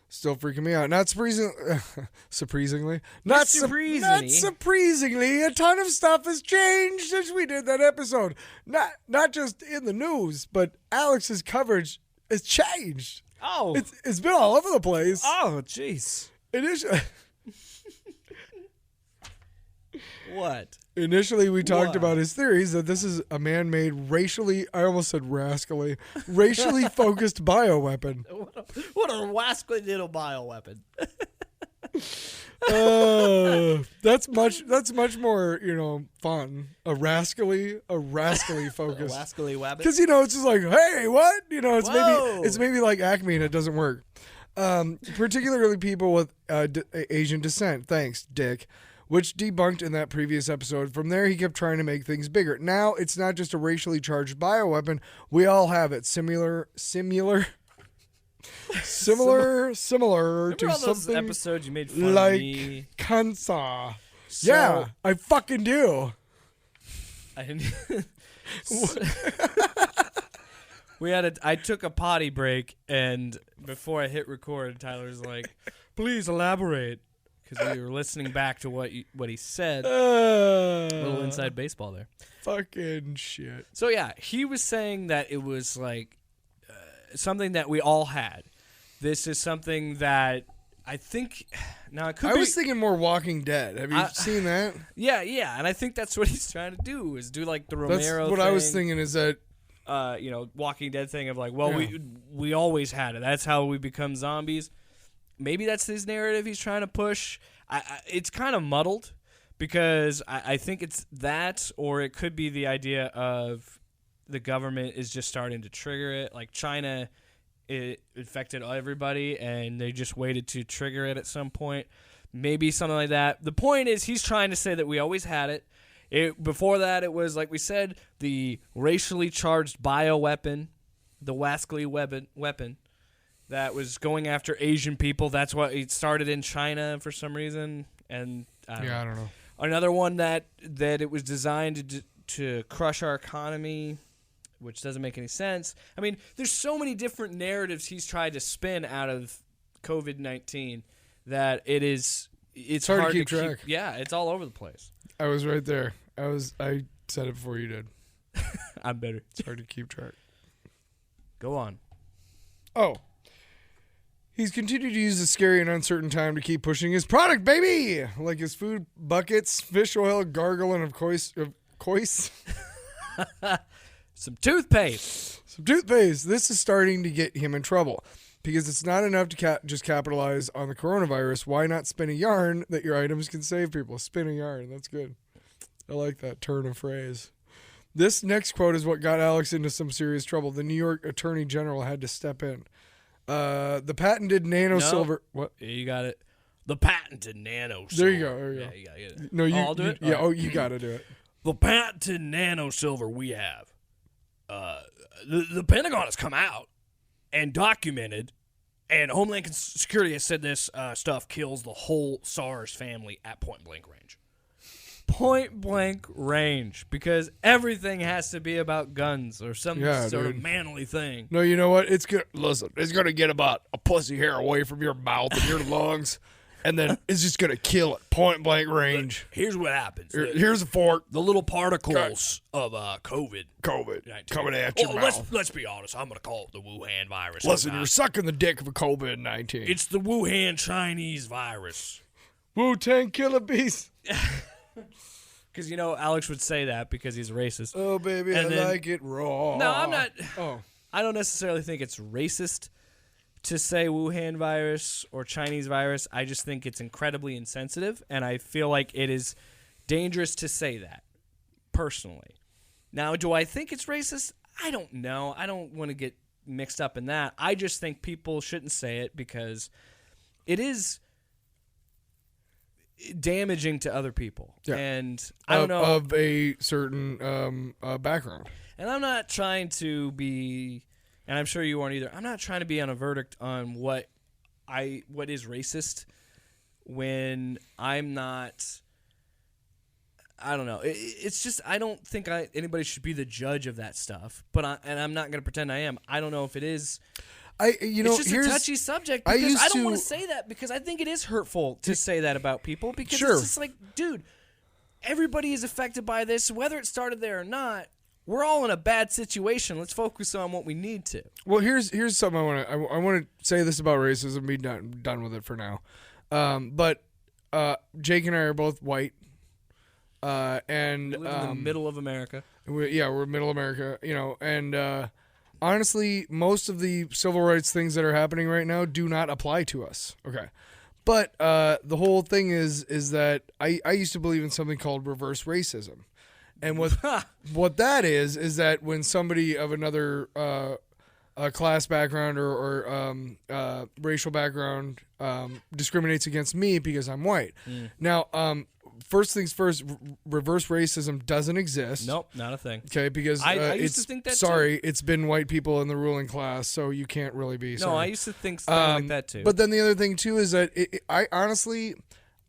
still freaking me out. Not surprisingly. Not surprisingly, a ton of stuff has changed since we did that episode. Not just in the news, but Alex's coverage has changed. Oh. It's been all over the place. Oh, jeez. What? Initially, we talked about his theories that this is a man-made racially focused bioweapon. What a wascally little bioweapon. That's much more, fun. A rascally focused. A wascally weapon. Because it's just like, hey, what? It's maybe like Acme and it doesn't work. Particularly people with Asian descent. Thanks, Dick. Which debunked in that previous episode. From there, he kept trying to make things bigger. Now, it's not just a racially charged bioweapon. We all have it. Similar Remember to all those something episodes you made fun like of me? cancer. Yeah, I fucking do. I didn't. I took a potty break, and before I hit record, Tyler's like, "Please elaborate." Because we were listening back to what he said. A little inside baseball there. Fucking shit. So yeah, he was saying that it was like something that we all had. This is something that I think now it could be. I was thinking more Walking Dead. Have you seen that? Yeah, and I think that's what he's trying to do is do like the Romero. That's what thing. I was thinking is that. Walking Dead thing of like, well, we always had it. That's how we become zombies. Maybe that's his narrative he's trying to push. It's kind of muddled because I think it's that, or it could be the idea of the government is just starting to trigger it. Like China, it infected everybody, and they just waited to trigger it at some point. Maybe something like that. The point is he's trying to say that we always had it. Before that, it was, like we said, the racially charged bioweapon, the wascally weapon. That was going after Asian people. That's what it started in China for some reason, and I don't know. Another one that it was designed to crush our economy, which doesn't make any sense. I mean, there's so many different narratives he's tried to spin out of COVID-19 that it's hard to keep track. Yeah, it's all over the place. I was right there. I said it before you did. I'm better. It's hard to keep track. Go on. Oh. He's continued to use the scary and uncertain time to keep pushing his product, baby! Like his food buckets, fish oil, gargle, and of course, Some toothpaste. some toothpaste. This is starting to get him in trouble because it's not enough to just capitalize on the coronavirus. Why not spin a yarn that your items can save people? Spin a yarn. That's good. I like that turn of phrase. This next quote is what got Alex into some serious trouble. The New York Attorney General had to step in. The patented nano silver. What? Yeah, you got it. The patented nano silver. There you go. There you go. Yeah, you got it. No, I'll do it? Yeah. All right. Oh, you got to do it. The patented nano silver we have. The Pentagon has come out and documented, and Homeland Security has said this stuff kills the whole SARS family at point blank range. Point blank range, because everything has to be about guns or some sort of manly thing. No, you know what? It's gonna It's gonna get about a pussy hair away from your mouth and your lungs, and then it's just gonna kill it point blank range. Here's what happens. Here's a fork. The little particles of COVID coming at your mouth. Let's be honest. I'm gonna call it the Wuhan virus. Listen, you're sucking the dick of a COVID-19. It's the Wuhan Chinese virus. Wu-Tang Killer Beast. Because, Alex would say that because he's racist. Oh, baby, I like it raw. No, I'm not. Oh. I don't necessarily think it's racist to say Wuhan virus or Chinese virus. I just think it's incredibly insensitive, and I feel like it is dangerous to say that, personally. Now, do I think it's racist? I don't know. I don't want to get mixed up in that. I just think people shouldn't say it because it is damaging to other people. Yeah. And I don't know. Of a certain background. And I'm not trying to be, and I'm sure you aren't either, I'm not trying to be on a verdict on what is racist when I'm not, I don't know. It's just, I don't think anybody should be the judge of that stuff. And I'm not going to pretend I am. I don't know if it is. It's just a touchy subject because I don't want to say that because I think it is hurtful to say that about people because it's just like, dude, everybody is affected by this, whether it started there or not. We're all in a bad situation. Let's focus on what we need to. Well, here's something I want to say this about racism and be done with it for now. But Jake and I are both white. And we live in the middle of America. We're middle America, and honestly, most of the civil rights things that are happening right now do not apply to us. Okay. But the whole thing is that I used to believe in something called reverse racism. And what that is that when somebody of another class background or racial background discriminates against me because I'm white. Now, first things first, reverse racism doesn't exist. Nope, not a thing. Okay, because I used to think that sorry, too. It's been white people in the ruling class, so you can't really be. No, sorry. I used to think something like that too. But then the other thing too is that I honestly,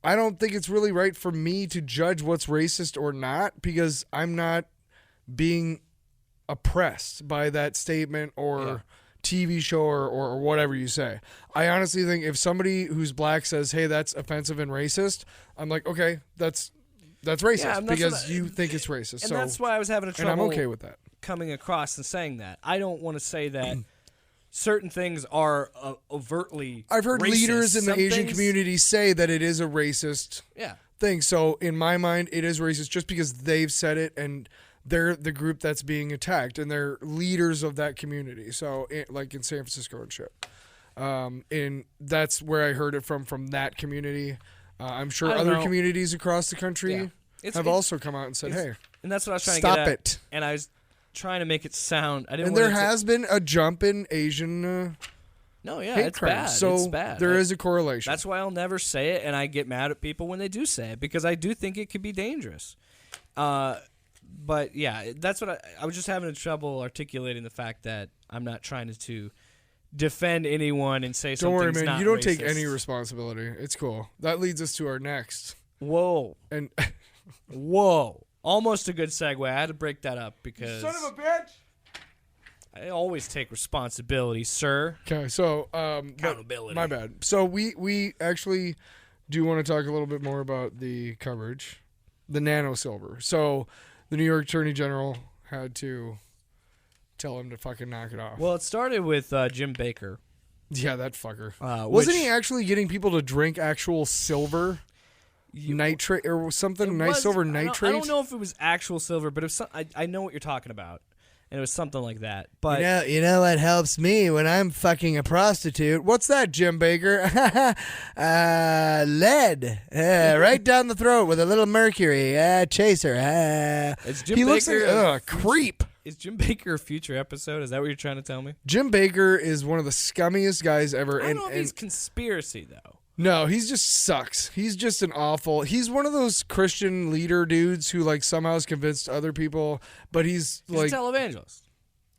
I don't think it's really right for me to judge what's racist or not because I'm not being oppressed by that statement or TV show or whatever you say. I honestly think if somebody who's black says, "Hey, that's offensive and racist," I'm like, "Okay, that's racist because you think it's racist." And so, that's why I was having a trouble. And I'm okay with that. Coming across and saying that. I don't want to say that certain things are overtly I've heard racist. leaders in the Some Asian things- community say that it is a racist thing. So in my mind, it is racist just because they've said it and they're the group that's being attacked and they're leaders of that community. So like in San Francisco and shit. And that's where I heard it from that community. I'm sure other communities across the country have also come out and said, "Hey," and that's what I was trying stop to get at. it. And I was trying to make it sound. I didn't. And want there it to- has been a jump in Asian. No, yeah, hate it's crimes. bad. So it's bad. there is a correlation. That's why I'll never say it, and I get mad at people when they do say it because I do think it could be dangerous. But yeah, that's what I was just having trouble articulating the fact that I'm not trying to defend anyone and say Don't something's worry, man. not You don't racist. take any responsibility. It's cool. That leads us to our next. Whoa. And whoa. Almost a good segue. I had to break that up because son of a bitch. I always take responsibility, sir. Okay, so accountability. My bad. So we actually do want to talk a little bit more about the coverage. the nano silver. So the New York Attorney General had to tell him to fucking knock it off. Well, it started with Jim Baker. Yeah, that fucker. which- Wasn't he actually getting people to drink actual silver nitrate or something? Silver nitrate? I don't know if it was actual silver, but it was I know what you're talking about. And it was something like that. But you know what helps me when I'm fucking a prostitute? What's that, Jim Baker? Lead. Right down the throat with a little mercury. Chaser. Is Jim He looks Baker like a creep. Is Jim Baker a future episode? Is that what you're trying to tell me? Jim Baker is one of the scummiest guys ever. I don't know if he's conspiracy, though. No, he just sucks. He's just an awful. He's one of those Christian leader dudes who like somehow is convinced other people, but he's He's like, a televangelist.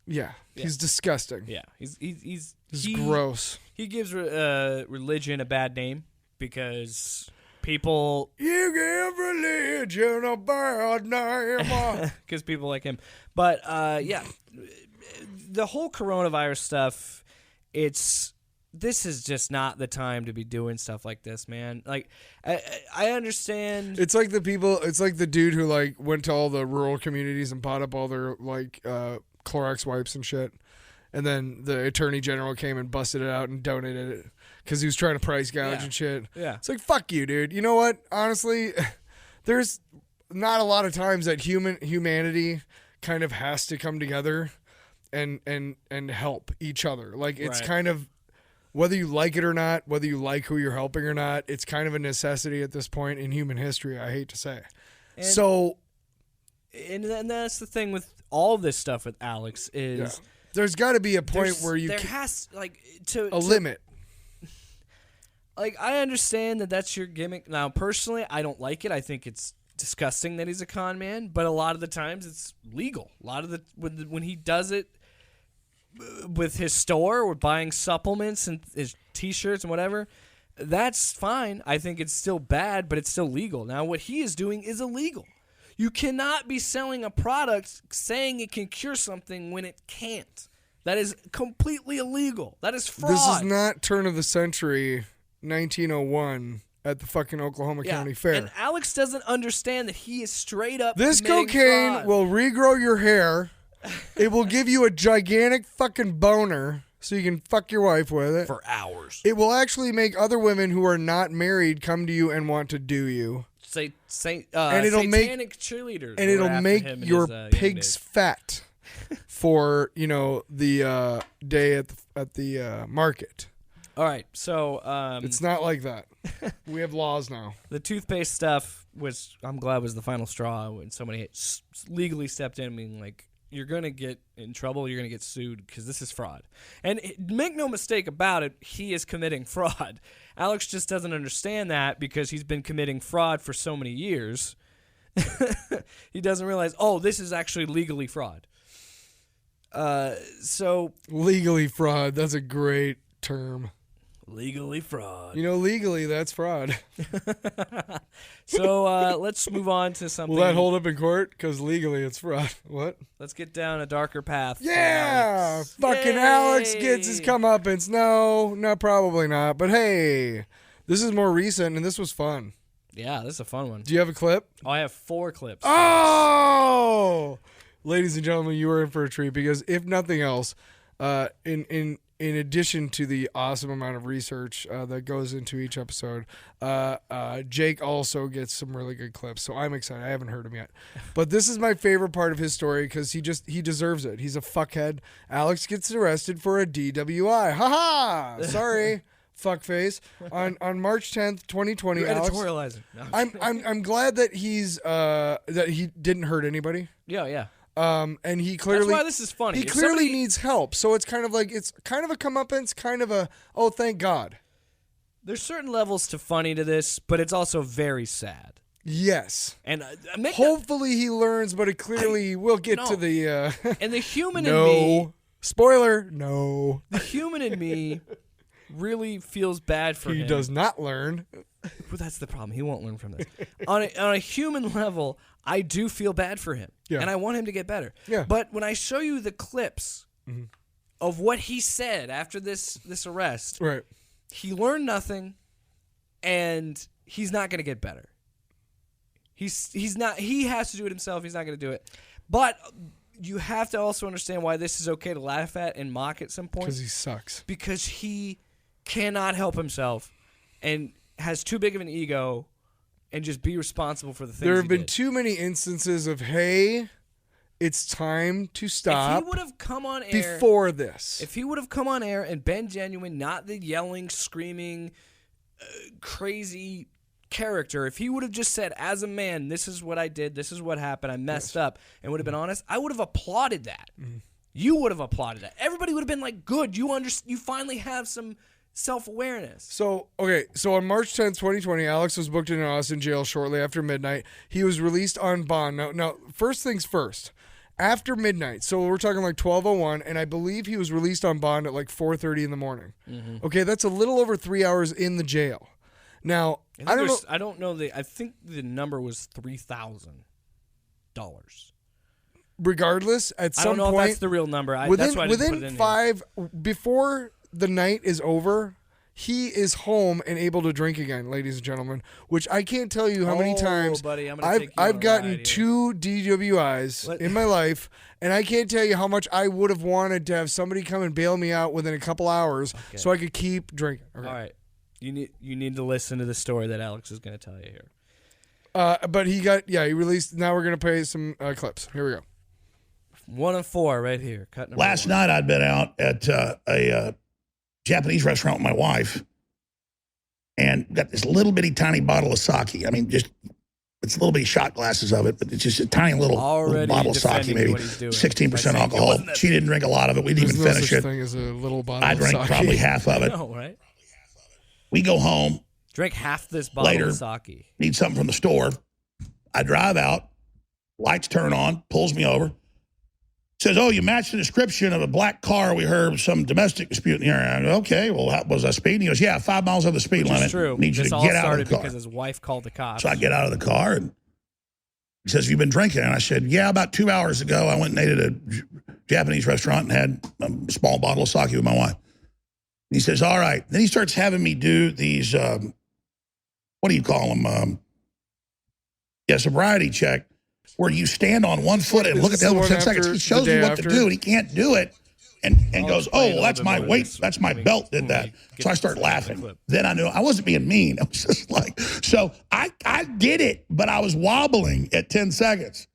yeah, he's disgusting. Yeah, he's gross. He gives religion a bad name because people You give religion a bad name. because people like him. But yeah, the whole coronavirus stuff, this is just not the time to be doing stuff like this, man. Like, I understand. It's like the people. It's like the dude who like went to all the rural communities and bought up all their like Clorox wipes and shit, and then the attorney general came and busted it out and donated it because he was trying to price gouge and shit. Yeah. It's like, fuck you, dude. You know what? Honestly, there's not a lot of times that humanity kind of has to come together and help each other. Like it's Right. kind of. Whether you like it or not, whether you like who you're helping or not, it's kind of a necessity at this point in human history, I hate to say. And that's the thing with all this stuff with Alex is there's got to be a point where you there can, has like to limit. Like, I understand that that's your gimmick. Now, personally, I don't like it. I think it's disgusting that he's a con man, but a lot of the times it's legal. A lot of the when he does it with his store or buying supplements and his T-shirts and whatever, that's fine. I think it's still bad, but it's still legal. Now, what he is doing is illegal. You cannot be selling a product saying it can cure something when it can't. That is completely illegal. That is fraud. This is not turn of the century 1901 at the fucking Oklahoma County Fair. And Alex doesn't understand that he is straight up This committing cocaine fraud. will regrow your hair. It will give you a gigantic fucking boner so you can fuck your wife with it. for hours. It will actually make other women who are not married come to you and want to do you. And it'll make- satanic cheerleaders. And were it'll after make him in your his, young pigs days. fat for, the day at the market. All right, so It's not like that. We have laws now. the toothpaste stuff was, I'm glad, was the final straw when somebody legally stepped in, being like, "You're gonna get in trouble. You're gonna get sued because this is fraud." And make no mistake about it, he is committing fraud. Alex just doesn't understand that because he's been committing fraud for so many years. He doesn't realize, oh, this is actually legally fraud. So Legally fraud. That's a great term. legally fraud. Legally, that's fraud. So let's move on to something. Will that hold up in court? Because legally, it's fraud. What? Let's get down a darker path. for Yeah! Alex. Fucking Yay! Alex gets his comeuppance. No, probably not. But hey, this is more recent, and this was fun. Yeah, this is a fun one. Do you have a clip? Oh, I have 4 clips. Oh! Ladies and gentlemen, you are in for a treat because if nothing else, in addition to the awesome amount of research that goes into each episode, Jake also gets some really good clips. So I'm excited. I haven't heard him yet, but this is my favorite part of his story because he deserves it. He's a fuckhead. Alex gets arrested for a DWI. Ha ha! Sorry. Fuckface. On March 10th, 2020, You're Alex. editorializing. No. I'm glad that that he didn't hurt anybody. Yeah. And he clearly That's why this is funny. He If clearly somebody- needs help. So it's kind of like a comeuppance, kind of a thank God. There's certain levels to funny to this, but it's also very sad. Yes. And make Hopefully he learns, but it clearly will get no. to the and the human in me, no spoiler. No, the human in me, really feels bad for he him. does not learn. Well, that's the problem. He won't learn from this. on a human level, I do feel bad for him, Yeah. and I want him to get better. Yeah. But when I show you the clips of what he said after this arrest, Right. he learned nothing, and he's not going to get better. He's not. He has to do it himself. He's not going to do it. But you have to also understand why this is okay to laugh at and mock at some point. Because he sucks. Because he cannot help himself and has too big of an ego and just be responsible for the things There have he been did. too many instances of, hey, it's time to stop. If he would have come on air before this. If he would have come on air and been genuine, not the yelling, screaming, crazy character, if he would have just said, as a man, this is what I did, this is what happened, I messed up, and would have been honest, I would have applauded that. You would have applauded that. Everybody would have been like, good, you finally have some self-awareness. So on March 10th, 2020, Alex was booked in an Austin jail shortly after midnight. He was released on bond. Now, first things first. After midnight, so we're talking like 12:01, and I believe he was released on bond at like 4:30 in the morning. Okay, that's a little over 3 hours in the jail. Now, I don't know. I don't know. I think the number was $3,000. Regardless, at some I don't know point, if that's the real number. That's why I didn't put it in within before the night is over, he is home and able to drink again, ladies and gentlemen. Which I can't tell you how many times buddy, I'm gonna take you on I've a gotten ride here. 2 DWIs in my life, and I can't tell you how much I would have wanted to have somebody come and bail me out within a couple hours so I could keep drinking. Okay. All right, you need to listen to the story that Alex is going to tell you here. But he released. Now we're gonna play some clips. Here we go. 1 of 4 right here. Cut number Last 1. night I'd been out at a Japanese restaurant with my wife and got this little bitty tiny bottle of sake. I mean, just it's little bitty shot glasses of it, but it's just a tiny little bottle of sake, defending maybe what he's doing. 16% alcohol. She didn't drink a lot of it. We didn't There's even no finish such it. thing as a little bottle I of drank sake. probably half of it. No, right? We go home, Drink half this bottle Later. of sake. need something from the store. I drive out, lights turn on, pulls me over. Says, oh, you match the description of a black car we heard some domestic dispute in the area. I go, okay, well, was I speeding? He goes, yeah, 5 miles over the speed limit. It's true. Need you This to all get out of started the car. because his wife called the cops. So I get out of the car and he says, have you been drinking? And I said, yeah, about 2 hours ago, I went and ate at a Japanese restaurant and had a small bottle of sake with my wife. And he says, all right. Then he starts having me do these, what do you call them? Sobriety check, where you stand on one foot and Is look at this the the other for one 10 seconds. after He shows the me day what to after? do, and he can't do it. And goes, explain oh, a well, that's little bit my more of weight. this That's my when we- belt did when that. we get So I to start the laughing. clip. Then I knew I wasn't being mean. I was just like, so I did it, but I was wobbling at 10 seconds.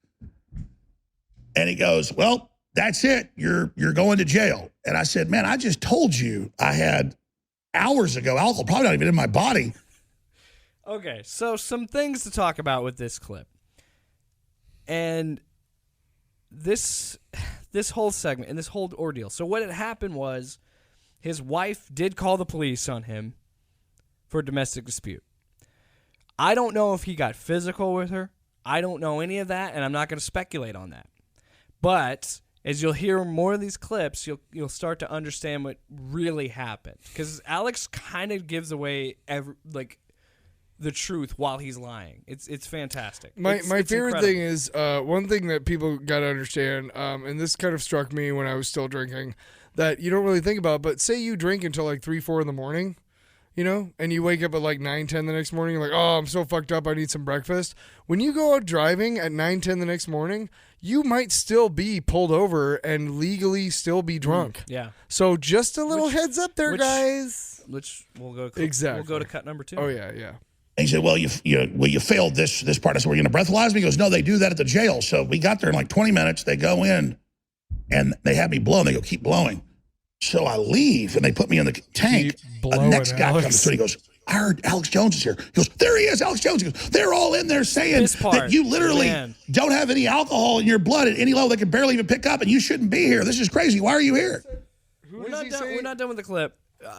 And he goes, well, that's it. You're going to jail. And I said, man, I just told you I had hours ago alcohol, probably not even in my body. Okay, so some things to talk about with this clip. And this whole segment and this whole ordeal. So what had happened was his wife did call the police on him for a domestic dispute. I don't know if he got physical with her. I don't know any of that, and I'm not going to speculate on that. But as you'll hear more of these clips, you'll start to understand what really happened. Because Alex kind of gives away the truth while he's lying. It's fantastic. My It's favorite incredible. thing is one thing that people got to understand, and this kind of struck me when I was still drinking, that you don't really think about. But say you drink until like 3, 4 in the morning, and you wake up at like 9, 10 the next morning. You're like, oh, I'm so fucked up. I need some breakfast. When you go out driving at 9, 10 the next morning, you might still be pulled over and legally still be drunk. Yeah. So just a little heads up there, guys. Which we'll go Exactly. We'll go to cut number 2. Oh yeah. And he said, well, you failed this part. I said, were you going to breathalyze me? He goes, no, they do that at the jail. So we got there in like 20 minutes. They go in and they have me blow. And they go, keep blowing. So I leave and they put me in the tank. Keep The blowing, next guy Alex. comes through. He goes, I heard Alex Jones is here. He goes, there he is, Alex Jones. He goes, they're all in there saying This part, that you literally man. don't have any alcohol in your blood at any level they can barely even pick up, and you shouldn't be here. This is crazy. Why are you here? We're not done with the clip,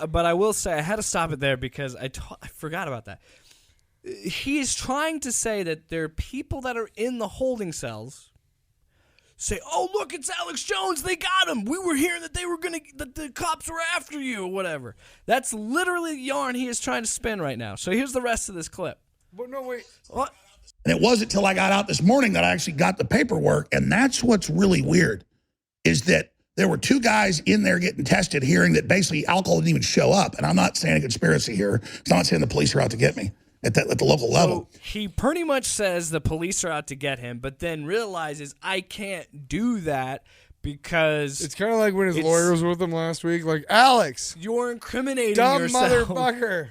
but I will say I had to stop it there because I forgot about that. He is trying to say that there are people that are in the holding cells say, oh, look, it's Alex Jones. They got him. We were hearing that that the cops were after you or whatever. That's literally the yarn he is trying to spin right now. So here's the rest of this clip. But no, wait. What? And it wasn't until I got out this morning that I actually got the paperwork. And that's what's really weird, is that there were 2 guys in there getting tested, hearing that basically alcohol didn't even show up. And I'm not saying a conspiracy here, because I'm not saying the police are out to get me. at the local level. So he pretty much says the police are out to get him, but then realizes I can't do that because It's kind of like when his lawyer was with him last week. Like, Alex, you're incriminating dumb yourself. motherfucker.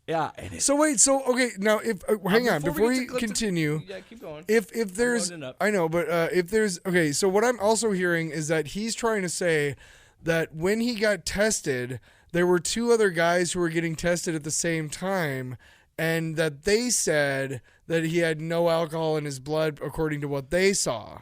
Yeah. And So wait, okay, now if hang on before get we to clip the- continue. Yeah, keep going. If there's, loading up. I know, but if there's, okay, so what I'm also hearing is that he's trying to say that when he got tested, there were two other guys who were getting tested at the same time, and that they said that he had no alcohol in his blood according to what they saw.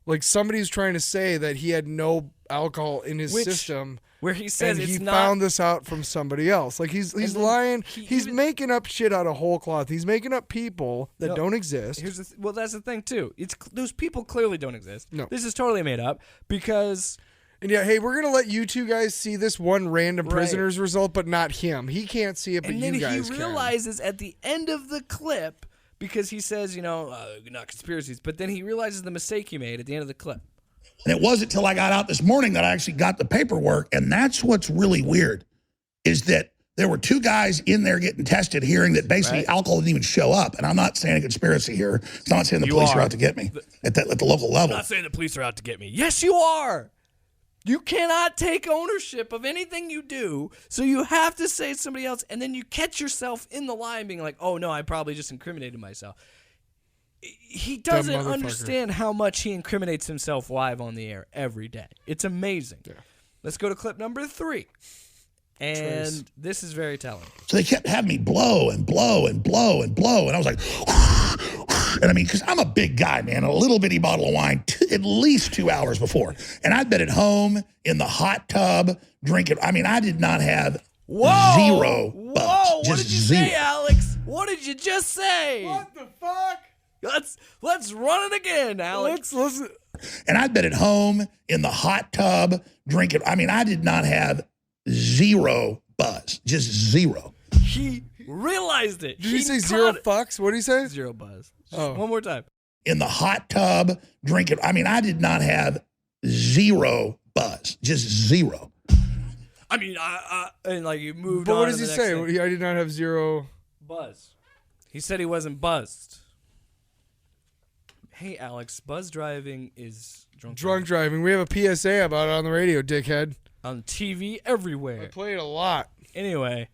Like somebody's trying to say that he had no alcohol in his system. Where he says and it's he not. found this out from somebody else. Like he's lying. He's even- making up shit out of whole cloth. He's making up people that don't exist. Here's well, that's the thing too. Those people clearly don't exist. No. This is totally made up because. And yeah, hey, we're gonna let you two guys see this one random Right. prisoner's result, but not him. He can't see it, but And then you guys he can. realizes at the end of the clip, because he says, not conspiracies, but then he realizes the mistake he made at the end of the clip. And it wasn't until I got out this morning that I actually got the paperwork. And that's what's really weird is that there were two guys in there getting tested, hearing that basically alcohol didn't even show up. And I'm not saying a conspiracy here. I'm not saying the police are out to get me at the local level. I'm not saying the police are out to get me. Yes, you are. You cannot take ownership of anything you do, so you have to say it's somebody else, and then you catch yourself in the lie being like, oh, no, I probably just incriminated myself. He doesn't motherfucker. understand how much he incriminates himself live on the air every day. It's amazing. Yeah. Let's go to clip number 3. And this is very telling. So they kept having me blow and blow and blow and blow. And I was like, and I mean, because I'm a big guy, man, a little bitty bottle of wine at least 2 hours before. And I'd been at home in the hot tub drinking. I mean, I did not have zero buzz. Whoa, what Just did you zero. say, Alex? What did you just say? What the fuck? Let's run it again, Alex. Let's listen. And I'd been at home in the hot tub drinking. I mean, I did not have zero buzz, just zero. He realized it. Did he say zero fucks? What did he say? Zero buzz. Oh. One more time. In the hot tub drinking. I mean, I did not have zero buzz, just zero. I mean, and like you moved But on. what to does he the next say? thing. I did not have zero Buzz. He said he wasn't buzzed. Hey, Alex, buzz driving is drunk driving. We have a PSA about it on the radio, dickhead. on TV everywhere. I play it a lot. Anyway,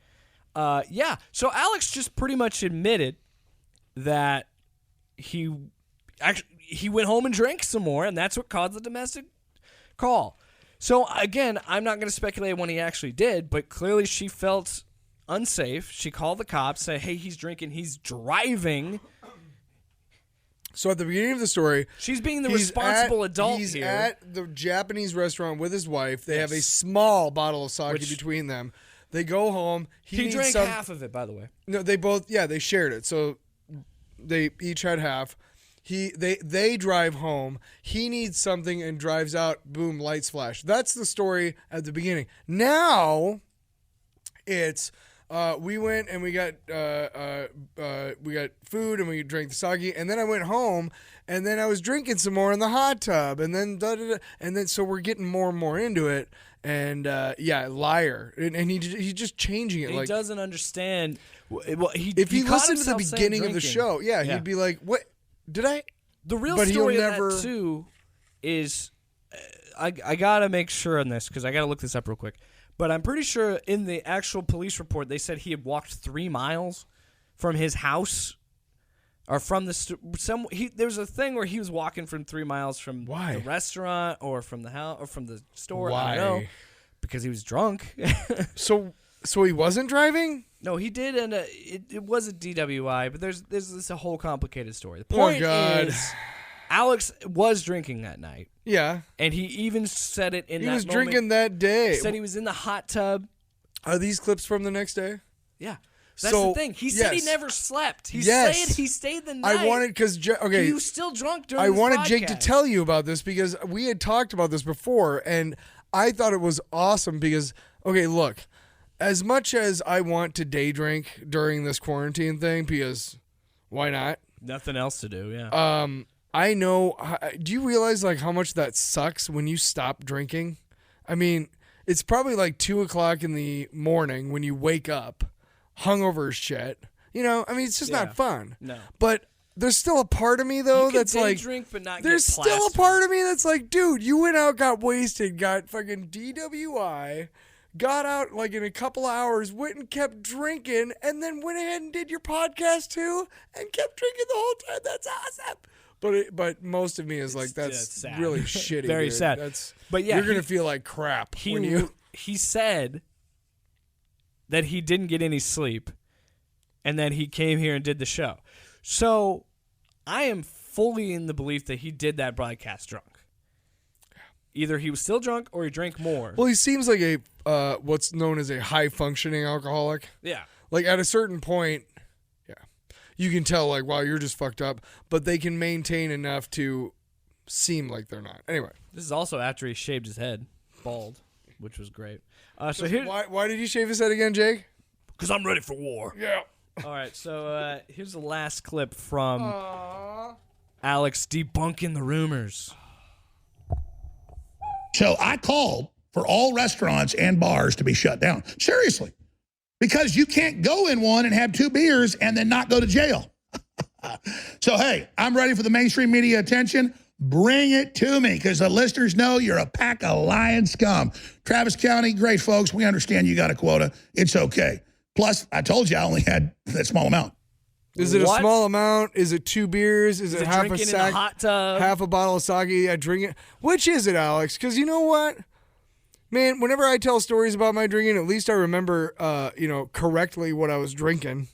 yeah. So Alex just pretty much admitted that he went home and drank some more, and that's what caused the domestic call. So again, I'm not going to speculate when he actually did, but clearly she felt unsafe. She called the cops, said, "Hey, he's drinking. He's driving." So at the beginning of the story, She's being the responsible adult he's here. at the Japanese restaurant with his wife. They have a small bottle of sake between them. They go home. He needs drank half of it, by the way. No, they both. Yeah, they shared it. So they each had half. They drive home. He needs something and drives out. Boom, lights flash. That's the story at the beginning. Now it's we went and we got food and we drank the sake, and then I went home and then I was drinking some more in the hot tub, and then and then so we're getting more and more into it. And liar, and he's just changing it. He like, doesn't understand. if he caught listened to the himself saying beginning of the drinking. show, he'd be like, "What did I?" The real But he'll story never- of that too is, I gotta make sure on this because I gotta look this up real quick. But I'm pretty sure in the actual police report they said he had walked 3 miles from his house, or from the There's a thing where he was walking from 3 miles from Why? the restaurant or from the house or from the store. Why? I don't know, because he was drunk. So he wasn't driving. No, he did, and it was a DWI, but there's this a whole complicated story. The point God. is, Alex was drinking that night, Yeah, and he even said it in he that was moment. drinking that day. Said he was in the hot tub. Are these clips from the next day? Yeah, that's So, the thing. He said he yes. never slept. He Yes. said he stayed the night. I wanted because He was still drunk during. I this wanted Jake to podcast. tell you about this because we had talked about this before, and I thought it was awesome because look, as much as I want to day drink during this quarantine thing, because why not? Nothing else to do. Yeah. I know. Do you realize like how much that sucks when you stop drinking? I mean, it's probably like 2:00 in the morning when you wake up, hungover as shit. You know, I mean, it's just Yeah. not fun. No. But there's still a part of me though You can that's day like, drink, but not there's get still a plastered. part of me that's like, dude, you went out, got wasted, got fucking DWI, got out like in a couple of hours, went and kept drinking, and then went ahead and did your podcast too, and kept drinking the whole time. That's awesome. But most of me is like, that's sad. really shitty. Very dude. sad. That's, But yeah, you're gonna he- feel like crap when you. He said that he didn't get any sleep, and then he came here and did the show. So I am fully in the belief that he did that broadcast drunk. Either he was still drunk or he drank more. Well, he seems like a what's known as a high functioning alcoholic. Yeah. Like at a certain point, yeah, you can tell like, wow, you're just fucked up, but they can maintain enough to seem like they're not. Anyway, This is also after he shaved his head bald, which was great. So here, why did he shave his head again, Jake? because I'm ready for war. Yeah. All right, so here's the last clip from Alex debunking the rumors. So I called for all restaurants and bars to be shut down. Seriously. Because you can't go in one and have 2 beers and then not go to jail. So, hey, I'm ready for the mainstream media attention. Bring it to me, because the listeners know you're a pack of lying scum. Travis County, great folks. We understand you got a quota. It's okay. Plus, I told you I only had that small amount. Is it What? a small amount? Is it 2 beers? Is it half a drinking in sack? the hot tub? Half a bottle of Saga? I drink it. Which is it, Alex? Because you know what? Man, whenever I tell stories about my drinking, at least I remember, correctly what I was drinking.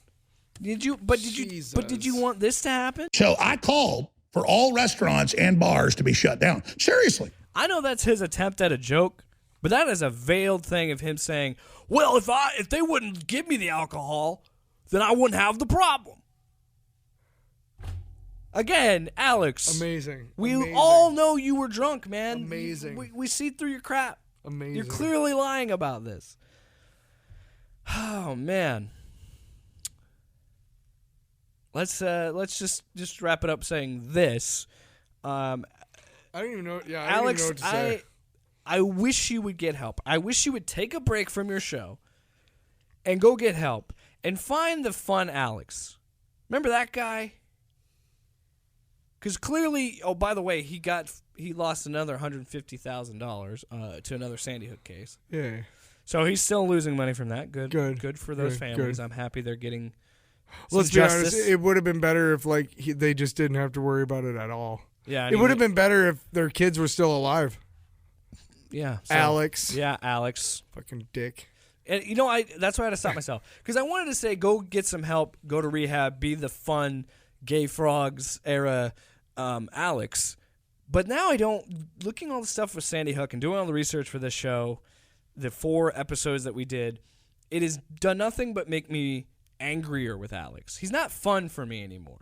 Did you want this to happen? So I called for all restaurants and bars to be shut down. Seriously. I know that's his attempt at a joke, but that is a veiled thing of him saying, "Well, if they wouldn't give me the alcohol, then I wouldn't have the problem." Again, Alex. Amazing. We Amazing. all know you were drunk, man. Amazing. We see through your crap. Amazing. You're clearly lying about this. Oh man. Let's just wrap it up saying this. I don't even know. Yeah, I Alex, don't even know what to say. I wish you would get help. I wish you would take a break from your show and go get help and find the fun Alex. Remember that guy? Because clearly, oh, by the way, he lost another $150,000 to another Sandy Hook case. Yeah. So he's still losing money from that. Good for those Good, families. good. I'm happy they're getting some Let's be justice. honest. It would have been better if they just didn't have to worry about it at all. Yeah, It would have been better if their kids were still alive. Yeah, so- Alex. Yeah, Alex. Fucking dick. And that's why I had to stop myself, because I wanted to say go get some help, go to rehab, be the fun Gay Frogs era Alex. But now I don't. Looking at all the stuff with Sandy Hook and doing all the research for this show, the 4 episodes that we did, it has done nothing but make me angrier with Alex. He's not fun for me anymore.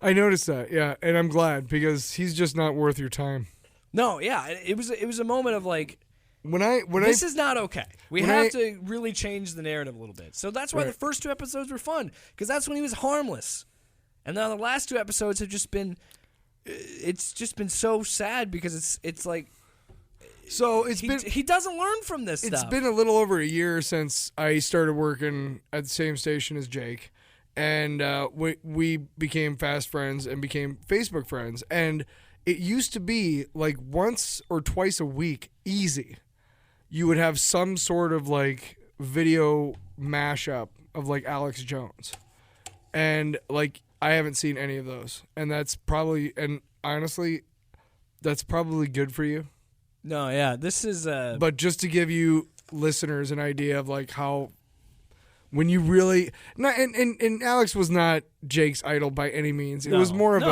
I noticed that, yeah, and I'm glad because he's just not worth your time. No, yeah, it was a moment of like, when this is not okay. We when have I- to really change the narrative a little bit. So that's why the Right. first 2 episodes were fun, because that's when he was harmless. And now the last 2 episodes have just been, it's just been so sad because it's like, so he doesn't learn from this It's stuff. been a little over a year since I started working at the same station as Jake, and we became fast friends and became Facebook friends. And it used to be like once or twice a week, easy. You would have some sort of like video mashup of like Alex Jones, and like I haven't seen any of those, and honestly, that's probably good for you. No, yeah, this is But just to give you listeners an idea of like how when you really and Alex was not Jake's idol by any means. It was more of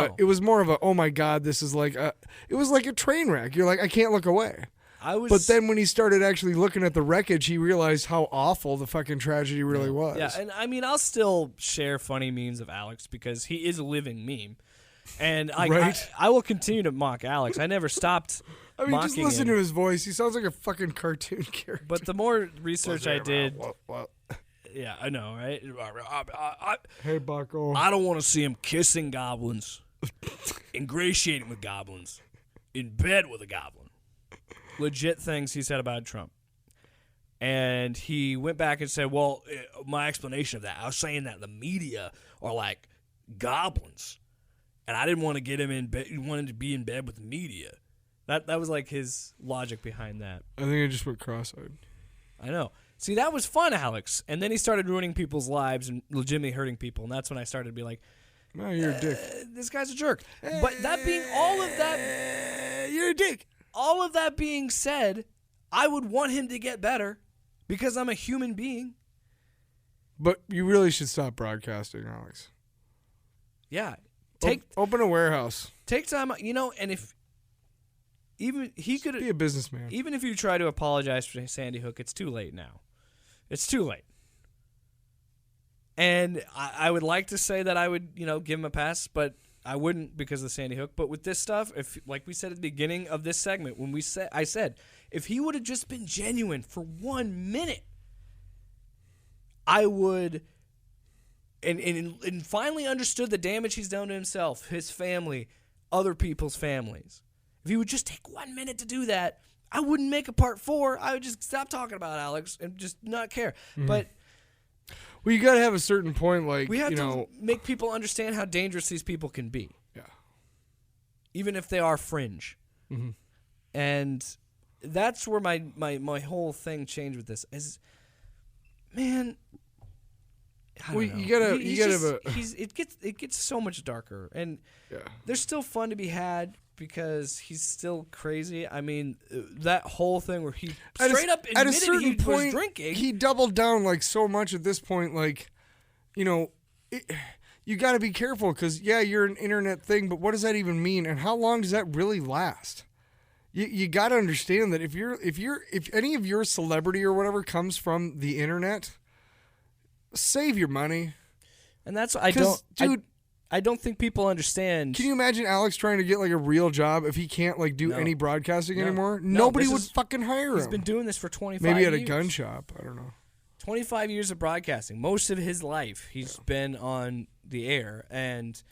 a oh my god, this is like it was like a train wreck. You're like, I can't look away. But then when he started actually looking at the wreckage, he realized how awful the fucking tragedy really was. Yeah, and I mean, I'll still share funny memes of Alex because he is a living meme, and I will continue to mock Alex. I never stopped. I mean, just mocking listen him. to his voice. He sounds like a fucking cartoon character. But the more research I did, What? yeah, I know, right? Hey, Bucko. I don't want to see him kissing goblins, ingratiating with goblins, in bed with a goblin. Legit things he said about Trump. And he went back and said, well, my explanation of that, I was saying that the media are like goblins. And I didn't want to get him in bed. He wanted to be in bed with the media. That was like his logic behind that. I think I just went cross-eyed. I know. See, that was fun, Alex. And then he started ruining people's lives and legitimately hurting people. And that's when I started to be like, No, you're a dick. This guy's a jerk. But that being all of that, You're a dick. all of that being said, I would want him to get better because I'm a human being. But you really should stop broadcasting, Alex. Yeah. Open a warehouse. Take time, and if even he could be a businessman. Even if you try to apologize for Sandy Hook, it's too late now. It's too late. And I would like to say that I would, give him a pass, but I wouldn't because of Sandy Hook. But with this stuff, if like we said at the beginning of this segment, I said if he would have just been genuine for 1 minute, I would, and finally understood the damage he's done to himself, his family, other people's families. If he would just take 1 minute to do that, I wouldn't make a part 4. I would just stop talking about Alex and just not care. Mm-hmm. But well, you got to have a certain point, like, we have to make people understand how dangerous these people can be. Yeah. Even if they are fringe. Mm-hmm. And that's where my whole thing changed with this is, man, I don't know. It gets so much darker, and there's still fun to be had because he's still crazy. I mean, that whole thing where he straight up admitted he was drinking. He doubled down like so much at this point. Like, you got to be careful because you're an internet thing, but what does that even mean, and how long does that really last? You got to understand that if any of your celebrity or whatever comes from the internet, save your money. And that's dude. I don't think people understand. Can you imagine Alex trying to get like a real job if he can't like do any broadcasting anymore? Nobody would fucking hire him. He's been doing this for 25 years. Maybe at a gun shop. I don't know. 25 years of broadcasting. Most of his life, he's been on the air, and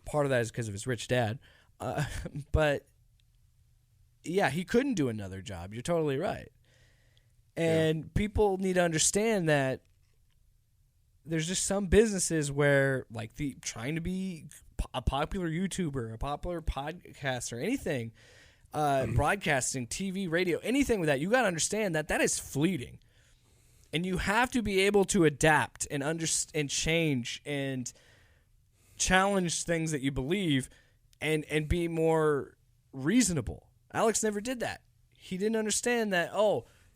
part of that is because of his rich dad. But yeah, he couldn't do another job. You're totally right. And people need to understand that there's just some businesses where, like, trying to be a popular YouTuber, a popular podcaster, anything, broadcasting, TV, radio, anything with that, you got to understand that is fleeting. And you have to be able to adapt and and change and challenge things that you believe and be more reasonable. Alex never did that. He didn't understand that,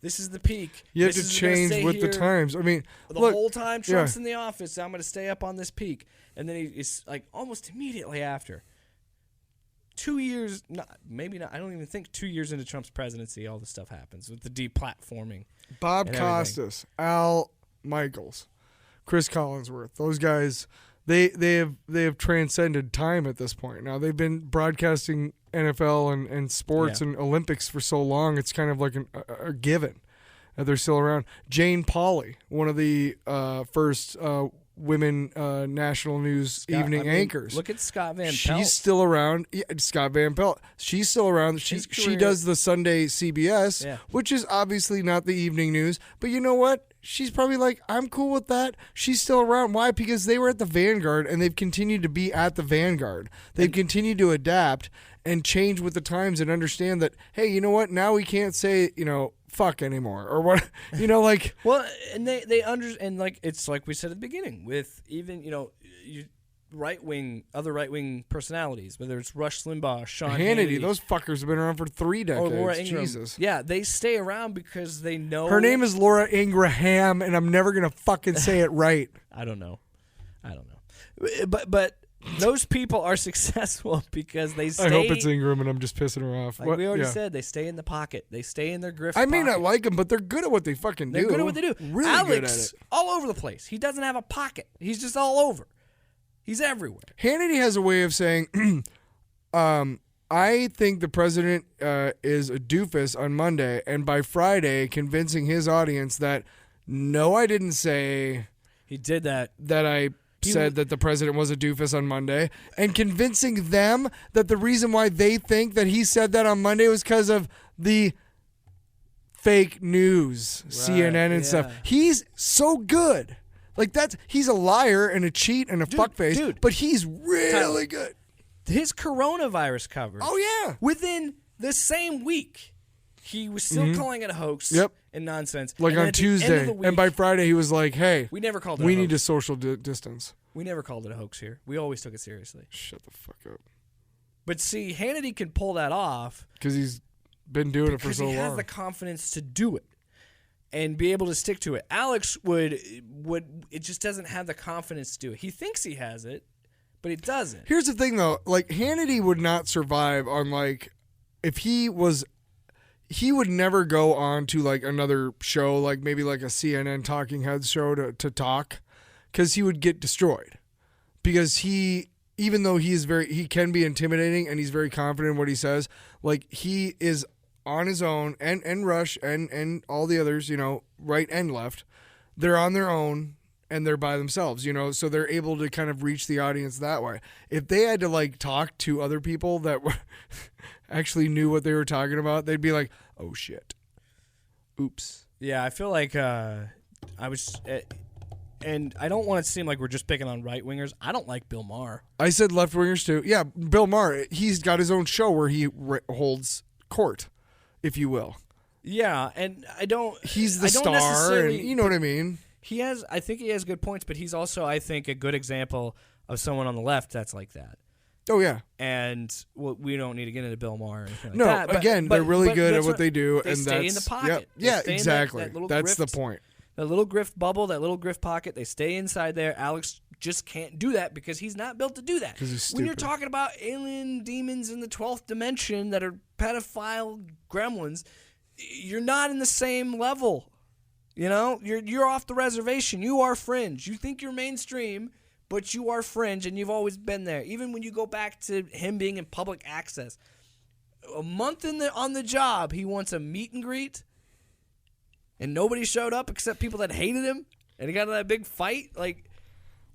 this is the peak. You have to change with the times. I mean, the whole time Trump's in the office, I'm going to stay up on this peak. And then he's like almost immediately after. 2 years, maybe not. I don't even think 2 years into Trump's presidency, all this stuff happens with the deplatforming. Bob Costas, Al Michaels, Chris Collinsworth, those guys, they have transcended time at this point. Now they've been broadcasting NFL and sports and Olympics for so long, it's kind of like a given that they're still around. Jane Pauley, one of the first women national news evening anchors. Look at Scott Van Pelt. She's still around. Yeah, Scott Van Pelt. She's still around. She does the Sunday CBS, which is obviously not the evening news. But you know what? She's probably like, I'm cool with that. She's still around. Why? Because they were at the vanguard, and they've continued to be at the vanguard. They've continued to adapt and change with the times and understand that, hey, you know what? Now we can't say, fuck anymore or what, like. Well, and they and like, it's like we said at the beginning with even, other right-wing personalities, whether it's Rush Limbaugh, Sean Hannity. Those fuckers have been around for 3 decades. Or Laura Ingraham. Jesus. Yeah, they stay around because they know. Her name is Laura Ingraham, and I'm never going to fucking say it right. I don't know. But those people are successful because they stay. I hope it's Ingram, and I'm just pissing her off. Like we already said, they stay in the pocket. They stay in their grift I may not like them, but they're good at what they fucking do. They're good at what they do. Really Alex, good at it. all over the place. He doesn't have a pocket. He's just all over. He's everywhere. Hannity has a way of saying, I think the president is a doofus on Monday, and by Friday convincing his audience that, no, I didn't say he did that. That I said that the president was a doofus on Monday, and convincing them that the reason why they think that he said that on Monday was because of the fake news, CNN and stuff. He's so good. Like he's a liar and a cheat and a fuckface, but he's really good. His coronavirus coverage. Oh yeah. Within the same week, he was still calling it a hoax and nonsense. Like and on Tuesday, and by Friday he was like, "Hey, we never called it. We need to social distance." We never called it a hoax here. We always took it seriously. Shut the fuck up. But see, Hannity can pull that off because he's been doing it for so long. Because he has the confidence to do it and be able to stick to it. Alex would it just doesn't have the confidence to do it. He thinks he has it, but he doesn't. Here's the thing though, like Hannity would not survive on like if he would never go on to like another show, like maybe like a CNN Talking Heads show to talk, because he would get destroyed. Because even though he can be intimidating and he's very confident in what he says, like he is on his own, and Rush and all the others, you know, right and left, they're on their own and they're by themselves, you know, so they're able to kind of reach the audience that way. If they had to like talk to other people that were actually knew what they were talking about, they'd be like, oh shit, oops. Yeah, I feel like and I don't want it to seem like we're just picking on right wingers. I don't like Bill Maher. I said left wingers too. Yeah, Bill Maher, he's got his own show where he holds court, if you will. Yeah, and he's the star, and you know what I mean? I think he has good points, but he's also, I think, a good example of someone on the left that's like that. Oh, yeah. And we don't need to get into Bill Maher or anything like no, that. Again, they're really good at what they do. They stay in the pocket. Yeah, exactly. That's the point. That little grift bubble, that little grift pocket, they stay inside there. Alex just can't do that because he's not built to do that. Because he's stupid. When you're talking about alien demons in the 12th dimension that are pedophile gremlins, you're not in the same level. You know, you're off the reservation. You are fringe. You think you're mainstream, but you are fringe, and you've always been there. Even when you go back to him being in public access, a month on the job, he wants a meet and greet, and nobody showed up except people that hated him, and he got into that big fight, like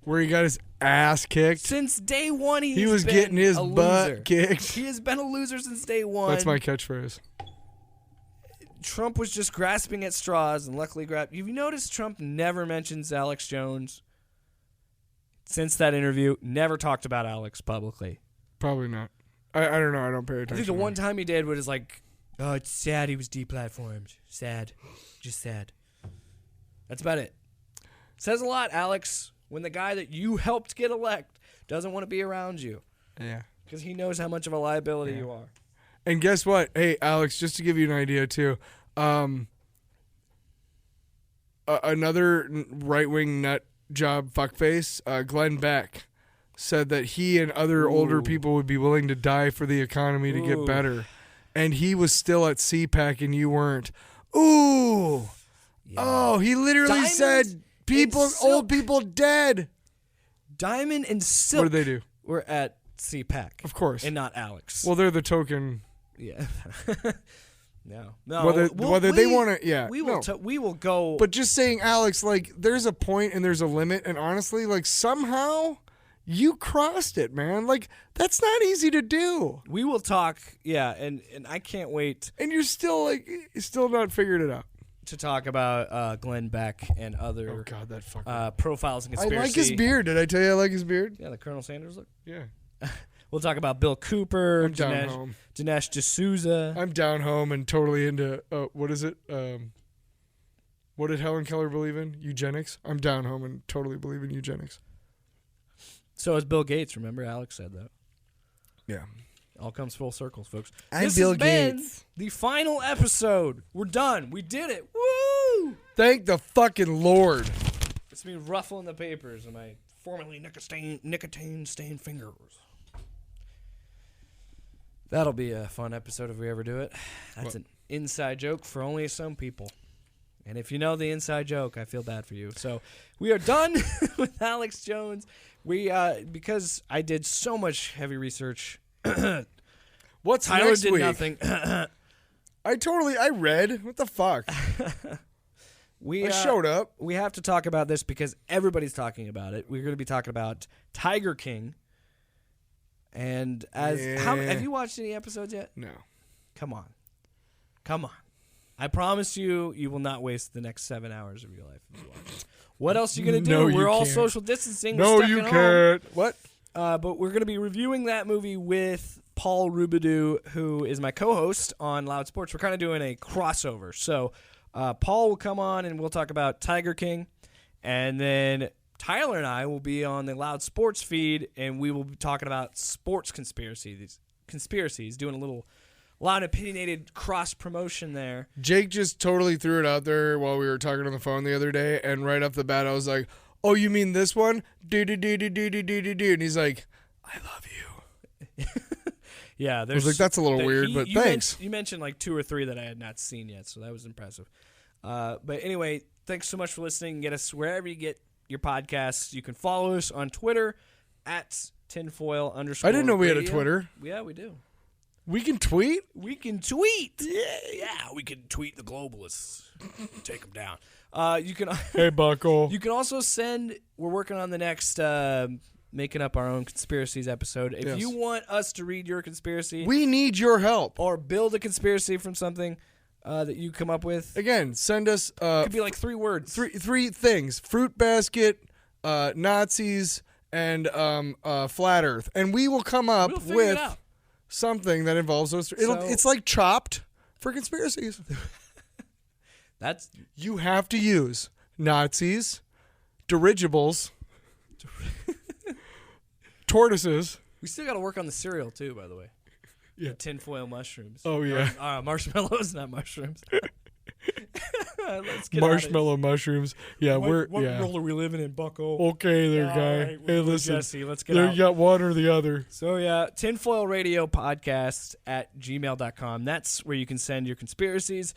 where he got his ass kicked. Since day one, he was getting his butt kicked. He has been a loser since day one. That's my catchphrase. Trump was just grasping at straws, and luckily Have you noticed Trump never mentions Alex Jones? Since that interview, never talked about Alex publicly. Probably not. I don't know. I don't pay attention. I think the one time he did was like, oh, it's sad he was deplatformed. Sad. Just sad. That's about it. Says a lot, Alex, when the guy that you helped get elect doesn't want to be around you. Yeah. Because he knows how much of a liability you are. And guess what? Hey, Alex, just to give you an idea, too, another right-wing nut job fuckface, Glenn Beck, said that he and other older people would be willing to die for the economy to get better. And he was still at CPAC and you weren't. Ooh. Yeah. Oh, he literally said old people dead. Diamond and Silk. What did they do? We're at CPAC. Of course. And not Alex. Well, they're the token. Yeah. No. Whether they want to, yeah. We will go. But just saying, Alex, like, there's a point and there's a limit, and honestly, like, somehow you crossed it, man. Like, that's not easy to do. We will talk, yeah, and I can't wait. And you're still not figured it out. To talk about Glenn Beck and other oh God, that fucker. profiles and conspiracy. I like his beard. Did I tell you I like his beard? Yeah, the Colonel Sanders look. Yeah. We'll talk about Bill Cooper, I'm down home. Dinesh D'Souza. I'm down home and totally into, what is it? What did Helen Keller believe in? Eugenics? I'm down home and totally believe in eugenics. So is Bill Gates, remember? Alex said that. Yeah. All comes full circles, folks. I'm Bill Gates. Been the final episode. We're done. We did it. Woo! Thank the fucking Lord. It's me ruffling the papers of my formerly nicotine-stained fingers. That'll be a fun episode if we ever do it. That's an inside joke for only some people. And if you know the inside joke, I feel bad for you. So we are done with Alex Jones. We because I did so much heavy research. What's Tyler next did week? nothing. I read. What the fuck? I showed up. We have to talk about this because everybody's talking about it. We're going to be talking about Tiger King. And have you watched any episodes yet? No. Come on. I promise you, you will not waste the next 7 hours of your life if you watch it. What else are you going to do? No, you We're all can't. social distancing. We're No, stuck you at home. can't. What? But we're going to be reviewing that movie with Paul Rubidoux, who is my co-host on Loud Sports. We're kind of doing a crossover. So Paul will come on and we'll talk about Tiger King. And then Tyler and I will be on the Loud Sports feed, and we will be talking about sports conspiracies, doing a little loud opinionated cross-promotion there. Jake just totally threw it out there while we were talking on the phone the other day, and right off the bat, I was like, "Oh, you mean this one?" And he's like, "I love you." Yeah, I was like, "That's a little weird, but thanks." You mentioned like 2 or 3 that I had not seen yet, so that was impressive. But anyway, thanks so much for listening. Get us wherever you get your podcasts. You can follow us on Twitter at tinfoil_. I didn't know we had a radio. Twitter. Yeah, we do. We can tweet? We can tweet. Yeah, we can tweet the globalists. Take them down. You can. Hey, Buckle. You can also send. We're working on the next making up our own conspiracies episode. If you want us to read your conspiracy, We need your help. or build a conspiracy from something that you come up with, Again, send us it could be like 3 words. three things: fruit basket, Nazis, and flat Earth, and we will come up We'll figure with it out. something that involves those. So- It's like Chopped for conspiracies. That's You have to use Nazis, dirigibles, tortoises. we still got to work on the cereal too, by the way. Yeah. The tinfoil mushrooms. Oh, yeah. Marshmallows, not mushrooms. Let's get out Marshmallow mushrooms. Yeah, of we're What yeah. world are we living in, Bucko? Okay, there, All guy. right, Hey, we're listen. Jesse, let's get There out. you got one or the other. So yeah, tinfoil radio podcast at gmail.com. That's where you can send your conspiracies.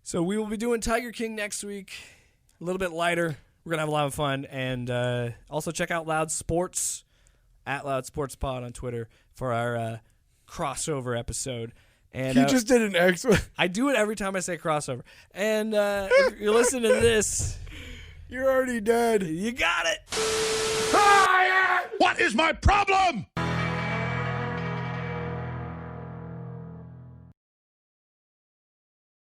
So we will be doing Tiger King next week. A little bit lighter. We're going to have a lot of fun. And also check out Loud Sports at Loud Sports Pod on Twitter for our crossover episode. And You just did an excellent. I do it every time I say crossover. And if you're listening to this, You're already dead. you got it. What is my problem?